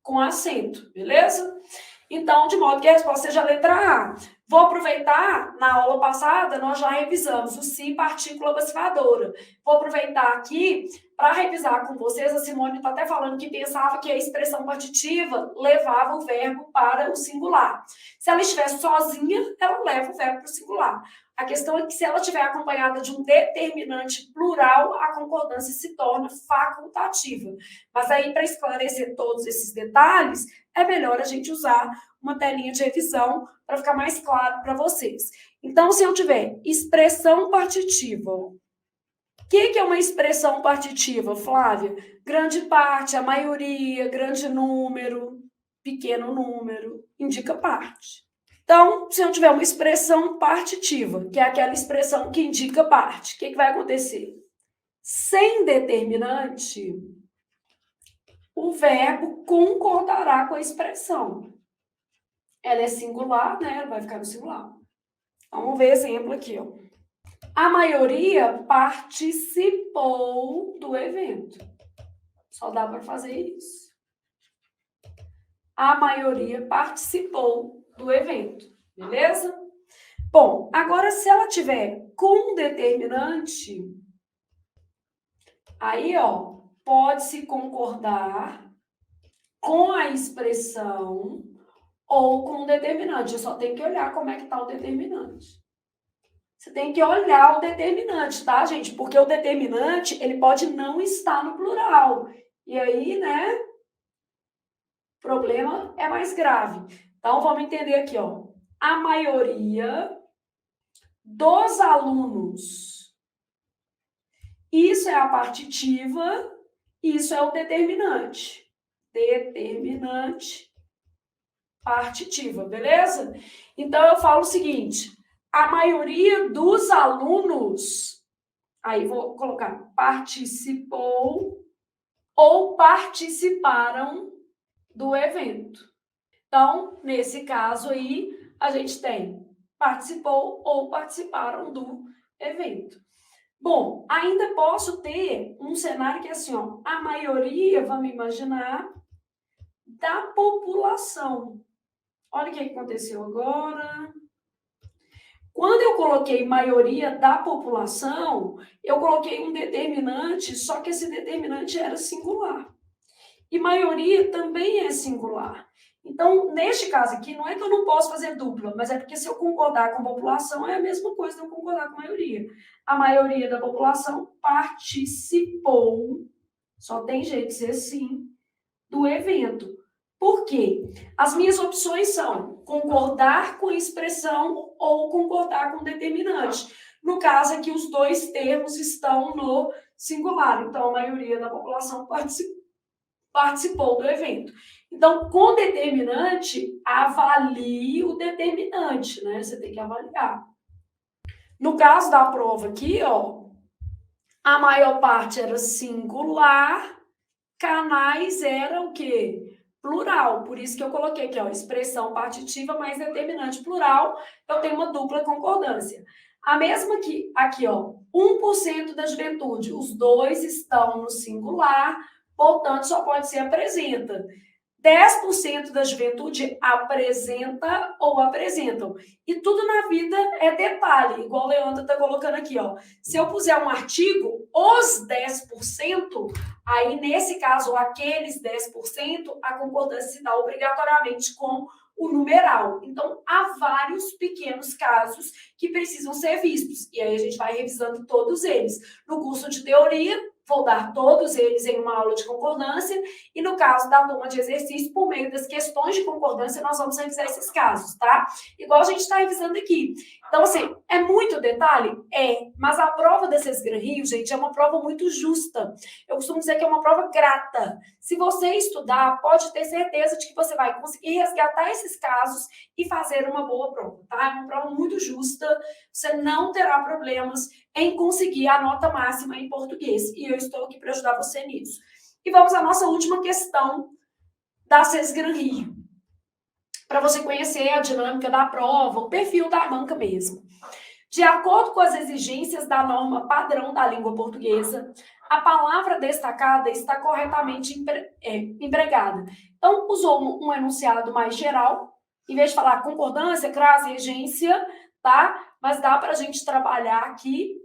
S1: com acento, beleza? Então, de modo que a resposta seja a letra A. Vou aproveitar, na aula passada, nós já revisamos o se partícula passivadora. Vou aproveitar aqui para revisar com vocês. A Simone está até falando que pensava que a expressão partitiva levava o verbo para o singular. Se ela estiver sozinha, ela leva o verbo para o singular. A questão é que se ela estiver acompanhada de um determinante plural, a concordância se torna facultativa. Mas aí, para esclarecer todos esses detalhes, é melhor a gente usar uma telinha de revisão para ficar mais claro para vocês. Então, se eu tiver expressão partitiva, o que é uma expressão partitiva, Flávia? Grande parte, a maioria, grande número, pequeno número, indica parte. Então, se eu tiver uma expressão partitiva, que é aquela expressão que indica parte, o que vai acontecer? Sem determinante, o verbo concordará com a expressão. Ela é singular, né? Ela vai ficar no singular. Então, vamos ver exemplo aqui, ó. A maioria participou do evento. Só dá para fazer isso. A maioria participou do evento, beleza? Bom, agora se ela tiver com determinante, aí, ó, pode-se concordar com a expressão ou com o determinante. Eu só tenho que olhar como é que está o determinante. Você tem que olhar o determinante, tá, gente? Porque o determinante, ele pode não estar no plural. E aí, né, o problema é mais grave. Então, vamos entender aqui, ó. A maioria dos alunos. Isso é a partitiva, isso é o determinante. Determinante, partitiva, beleza? Então, eu falo o seguinte, a maioria dos alunos, aí vou colocar participou ou participaram do evento. Então, nesse caso aí, a gente tem participou ou participaram do evento. Bom, ainda posso ter um cenário que é assim, ó, a maioria, vamos imaginar, da população. Olha o que aconteceu agora. Quando eu coloquei maioria da população, eu coloquei um determinante, só que esse determinante era singular. E maioria também é singular. Então, neste caso aqui, não é que eu não posso fazer dupla, mas é porque se eu concordar com a população, é a mesma coisa de eu concordar com a maioria. A maioria da população participou, só tem jeito de ser assim, do evento. Por quê? As minhas opções são concordar com a expressão ou concordar com o determinante. No caso aqui, os dois termos estão no singular. Então, a maioria da população participou do evento. Então, com determinante, avalie o determinante, né? Você tem que avaliar. No caso da prova aqui, ó, a maior parte era singular, canais era o quê? Plural. Por isso que eu coloquei aqui, ó, expressão partitiva mais determinante plural, eu tenho uma dupla concordância. A mesma que aqui, ó, 1% da juventude, os dois estão no singular, portanto, só pode ser apresenta. 10% da juventude apresenta ou apresentam. E tudo na vida é detalhe, igual o Leandro está colocando aqui, ó. Se eu puser um artigo, os 10%, aí nesse caso, aqueles 10%, a concordância se dá obrigatoriamente com o numeral. Então, há vários pequenos casos que precisam ser vistos. E aí a gente vai revisando todos eles. No curso de teoria, vou dar todos eles em uma aula de concordância e no caso da turma de exercício, por meio das questões de concordância, nós vamos revisar esses casos, tá? Igual a gente está revisando aqui. Então, assim, é muito detalhe? É, mas a prova da Cesgran Rio, gente, é uma prova muito justa. Eu costumo dizer que é uma prova grata. Se você estudar, pode ter certeza de que você vai conseguir resgatar esses casos e fazer uma boa prova, tá? É uma prova muito justa, você não terá problemas em conseguir a nota máxima em português. E eu estou aqui para ajudar você nisso. E vamos à nossa última questão da Cesgran Rio. para você conhecer a dinâmica da prova, o perfil da banca mesmo. De acordo com as exigências da norma padrão da língua portuguesa, a palavra destacada está corretamente empregada. Então, usou um enunciado mais geral, em vez de falar concordância, crase, regência, tá? Mas dá para a gente trabalhar aqui.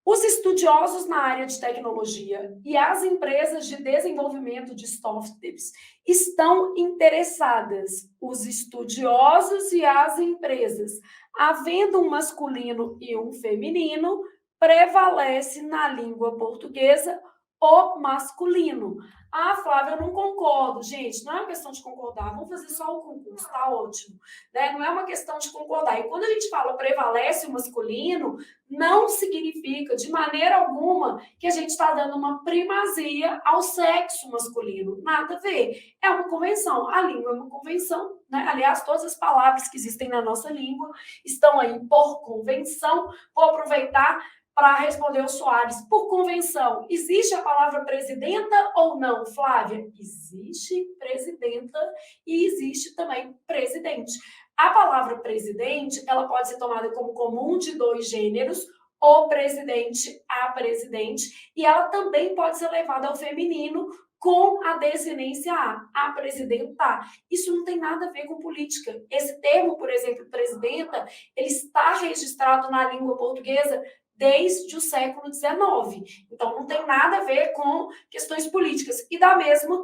S1: Os estudiosos na área de tecnologia e as empresas de desenvolvimento de softwares estão interessadas. Os estudiosos e as empresas, havendo um masculino e um feminino, prevalece na língua portuguesa o masculino. Ah, Flávia, eu não concordo. Gente, não é uma questão de concordar. Vamos fazer só o concurso, tá ótimo. Né? Não é uma questão de concordar. E quando a gente fala prevalece o masculino, não significa, de maneira alguma, que a gente está dando uma primazia ao sexo masculino. Nada a ver. É uma convenção. A língua é uma convenção, né? Aliás, todas as palavras que existem na nossa língua estão aí por convenção. Vou aproveitar para responder o Soares. Por convenção, existe a palavra presidenta ou não, Flávia? Existe presidenta e existe também presidente. A palavra presidente, ela pode ser tomada como comum de dois gêneros, o presidente, a presidente, e ela também pode ser levada ao feminino com a desinência a presidenta. Isso não tem nada a ver com política. Esse termo, por exemplo, presidenta, ele está registrado na língua portuguesa desde o século XIX. Então, não tem nada a ver com questões políticas. E da mesma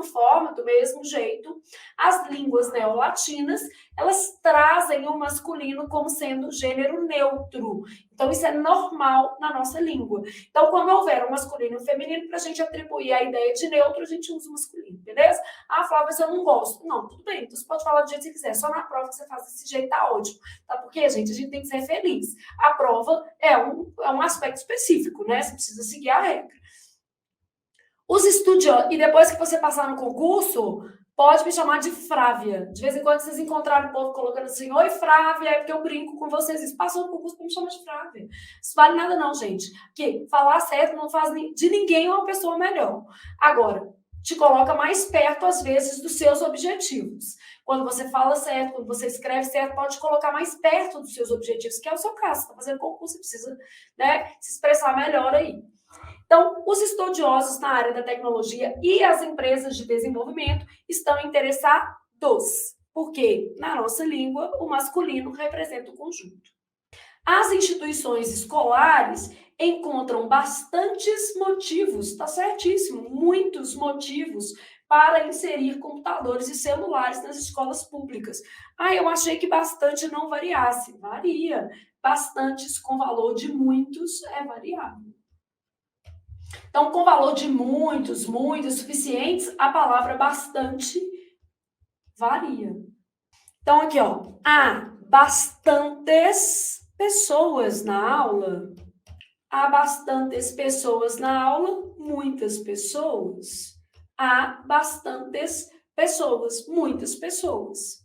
S1: forma, do mesmo jeito, as línguas neolatinas, elas trazem o masculino como sendo gênero neutro. Então, isso é normal na nossa língua. Então, quando houver um masculino e um feminino, para a gente atribuir a ideia de neutro, a gente usa o masculino, beleza? Ah, Flávia, mas eu não gosto. Não, tudo bem, então você pode falar do jeito que você quiser. Só na prova que você faz desse jeito, tá ótimo. Tá? Porque, gente, a gente tem que ser feliz. A prova é um aspecto específico, né? Você precisa seguir a regra. Os estudiosos, e depois que você passar no concurso, pode me chamar de Frávia. De vez em quando vocês encontrarem o povo colocando assim, oi, Frávia, é porque eu brinco com vocês. Isso passou no concurso para me chamar de Frávia. Isso vale nada não, gente. Porque falar certo não faz de ninguém uma pessoa melhor. Agora, te coloca mais perto, às vezes, dos seus objetivos. Quando você fala certo, quando você escreve certo, pode te colocar mais perto dos seus objetivos, que é o seu caso. Você está fazendo concurso, você precisa, né, se expressar melhor aí. Então, os estudiosos na área da tecnologia e as empresas de desenvolvimento estão interessados, porque na nossa língua o masculino representa o conjunto. As instituições escolares encontram bastantes motivos, tá certíssimo, muitos motivos para inserir computadores e celulares nas escolas públicas. Ah, eu achei que bastante não variasse. Varia. Bastantes com valor de muitos é variável. Então, com valor de muitos, suficientes, a palavra bastante varia. Então, aqui, ó, há bastantes pessoas na aula. Há bastantes pessoas na aula, muitas pessoas. Há bastantes pessoas, muitas pessoas.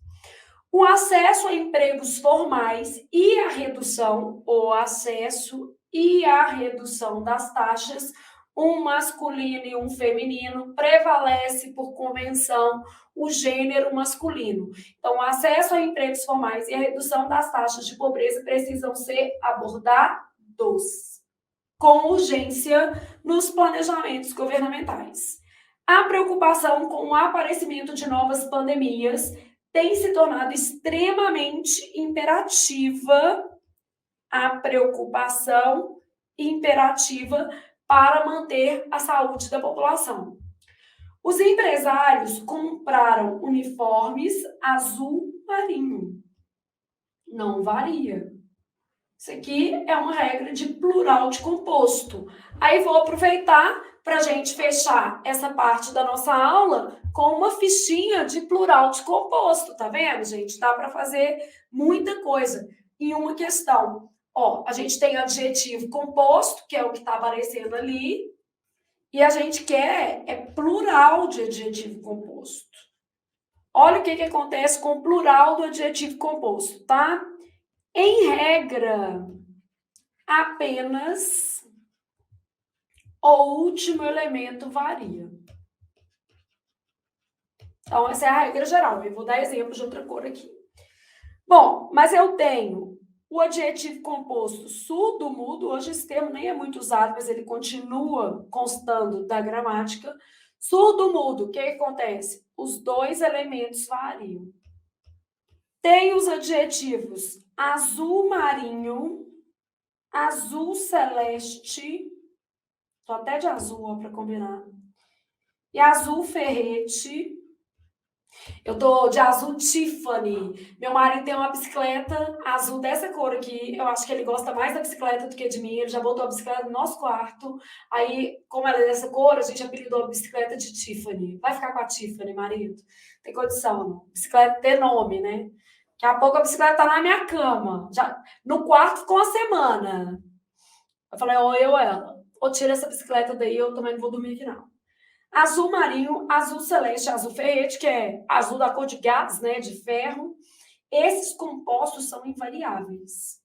S1: O acesso a empregos formais e a redução, o acesso e a redução das taxas, um masculino e um feminino, prevalece por convenção o gênero masculino. Então, o acesso a empregos formais e a redução das taxas de pobreza precisam ser abordados com urgência nos planejamentos governamentais. A preocupação com o aparecimento de novas pandemias tem se tornado extremamente imperativa. A preocupação imperativa para manter a saúde da população. Os empresários compraram uniformes azul marinho. Não varia. Isso aqui é uma regra de plural de composto. Aí vou aproveitar para a gente fechar essa parte da nossa aula com uma fichinha de plural de composto, tá vendo, gente? Dá para fazer muita coisa em uma questão. Ó, a gente tem adjetivo composto, que é o que está aparecendo ali, e a gente quer plural de adjetivo composto. Olha o que acontece com o plural do adjetivo composto, tá? Em regra, apenas o último elemento varia. Então, essa é a regra geral. Eu vou dar exemplo de outra cor aqui. Bom, mas eu tenho o adjetivo composto surdo-mudo. Hoje esse termo nem é muito usado, mas ele continua constando da gramática. Surdo-mudo, o que acontece? Os dois elementos variam. Tem os adjetivos azul marinho, azul celeste, tô até de azul para combinar, e azul ferrete. Eu tô de azul Tiffany. Meu marido tem uma bicicleta azul dessa cor aqui. Eu acho que ele gosta mais da bicicleta do que de mim. Ele já botou a bicicleta no nosso quarto. Aí, como ela é dessa cor, a gente apelidou a bicicleta de Tiffany. Vai ficar com a Tiffany, marido. Tem condição, não. Bicicleta tem nome, né? Daqui a pouco a bicicleta tá na minha cama. Já, no quarto ficou uma semana. Eu falei, ou eu ou ela. Ou tira essa bicicleta daí, eu também não vou dormir aqui, não. Azul marinho, azul celeste, azul ferrete, que é azul da cor de gás, né, de ferro. Esses compostos são invariáveis.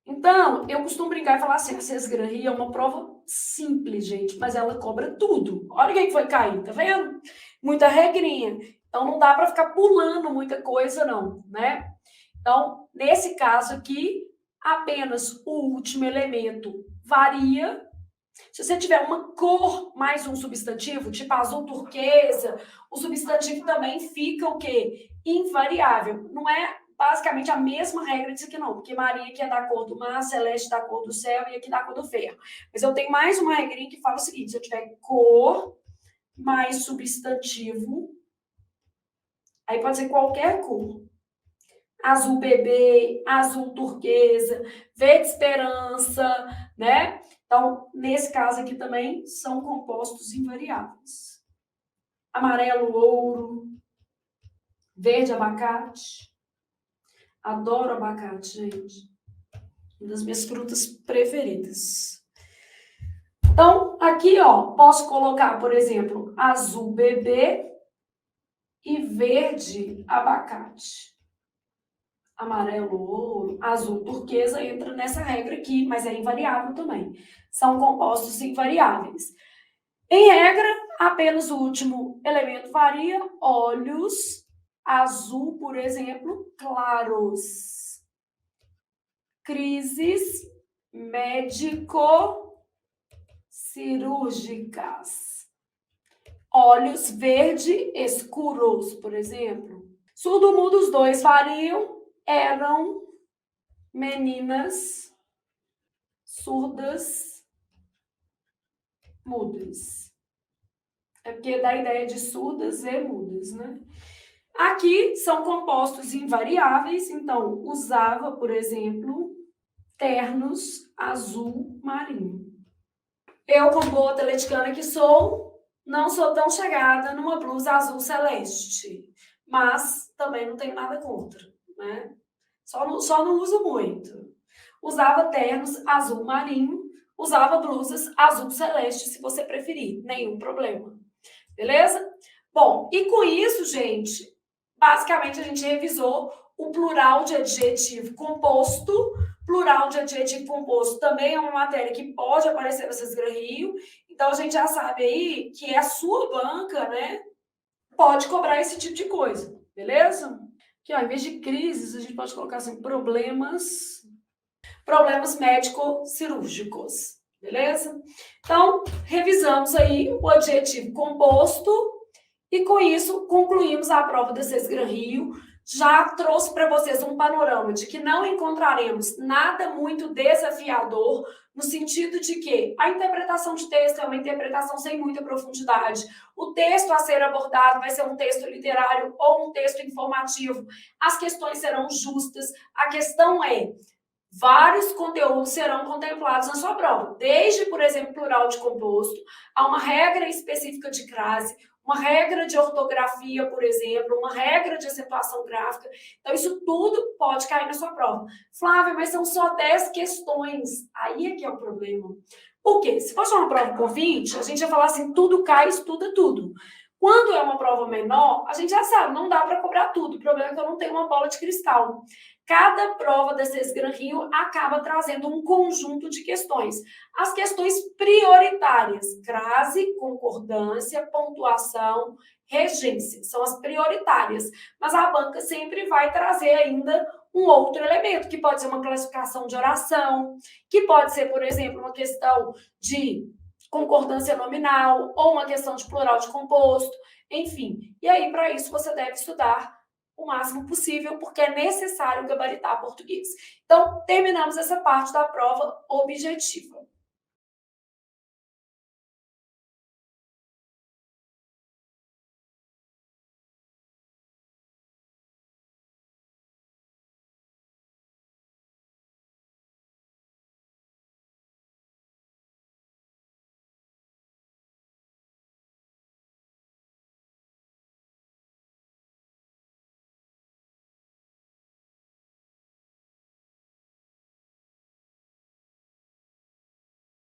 S1: Então, eu costumo brincar e falar assim, a Sesgranria é uma prova simples, gente, mas ela cobra tudo. Olha o que foi cair, tá vendo? Muita regrinha. Então, não dá para ficar pulando muita coisa, não, né? Então, nesse caso aqui, apenas o último elemento varia. Se você tiver uma cor mais um substantivo, tipo azul turquesa, o substantivo também fica o quê? Invariável. Não é basicamente a mesma regra disso aqui, não, porque Maria aqui é da cor do mar, Celeste da cor do céu e aqui da cor do ferro. Mas eu tenho mais uma regrinha que fala o seguinte: se eu tiver cor mais substantivo, aí pode ser qualquer cor. Azul bebê, azul turquesa, verde esperança, né? Então, nesse caso aqui também, são compostos invariáveis. Amarelo, ouro, verde, abacate. Adoro abacate, gente. Uma das minhas frutas preferidas. Então, aqui, ó, posso colocar, por exemplo, azul bebê e verde abacate. Amarelo, ouro, azul, turquesa entra nessa regra aqui, mas é invariável também. São compostos invariáveis. Em regra, apenas o último elemento varia. Olhos, azul, por exemplo, claros. Crises médico-cirúrgicas. Olhos verde escuros, por exemplo. Surdo-mudo, os dois variam. Eram meninas surdas mudas. É porque dá a ideia de surdas e mudas, né? Aqui são compostos invariáveis, então usava, por exemplo, ternos azul marinho. Eu, como boa atleticana que sou, não sou tão chegada numa blusa azul celeste, mas também não tenho nada contra, né? Só não uso muito. Usava ternos azul marinho, usava blusas azul celeste, se você preferir, nenhum problema. Beleza? Bom, e com isso, gente, basicamente a gente revisou o plural de adjetivo composto. Plural de adjetivo composto também é uma matéria que pode aparecer no Sesgran-Rio. Então, a gente já sabe aí que a sua banca, né, pode cobrar esse tipo de coisa, beleza? Aqui, ó, em vez de crises, a gente pode colocar assim, problemas médico-cirúrgicos, beleza? Então, revisamos aí o adjetivo composto e com isso concluímos a prova da Sesgran-Rio. Já trouxe para vocês um panorama de que não encontraremos nada muito desafiador, no sentido de que a interpretação de texto é uma interpretação sem muita profundidade. O texto a ser abordado vai ser um texto literário ou um texto informativo. As questões serão justas. A questão é: vários conteúdos serão contemplados na sua prova, desde, por exemplo, plural de composto, a uma regra específica de crase, uma regra de ortografia, por exemplo, uma regra de acentuação gráfica. Então, isso tudo pode cair na sua prova. Flávia, mas são só 10 questões. Aí é que é o problema. Por quê? Se fosse uma prova com 20, a gente ia falar assim, tudo cai, estuda tudo. Quando é uma prova menor, a gente já sabe, não dá para cobrar tudo. O problema é que eu não tenho uma bola de cristal. Cada prova da CES Gran Rio acaba trazendo um conjunto de questões. As questões prioritárias, crase, concordância, pontuação, regência, são as prioritárias. Mas a banca sempre vai trazer ainda um outro elemento, que pode ser uma classificação de oração, que pode ser, por exemplo, uma questão de concordância nominal ou uma questão de plural de composto, enfim. E aí, para isso, você deve estudar o máximo possível, porque é necessário gabaritar português. Então, terminamos essa parte da prova objetiva.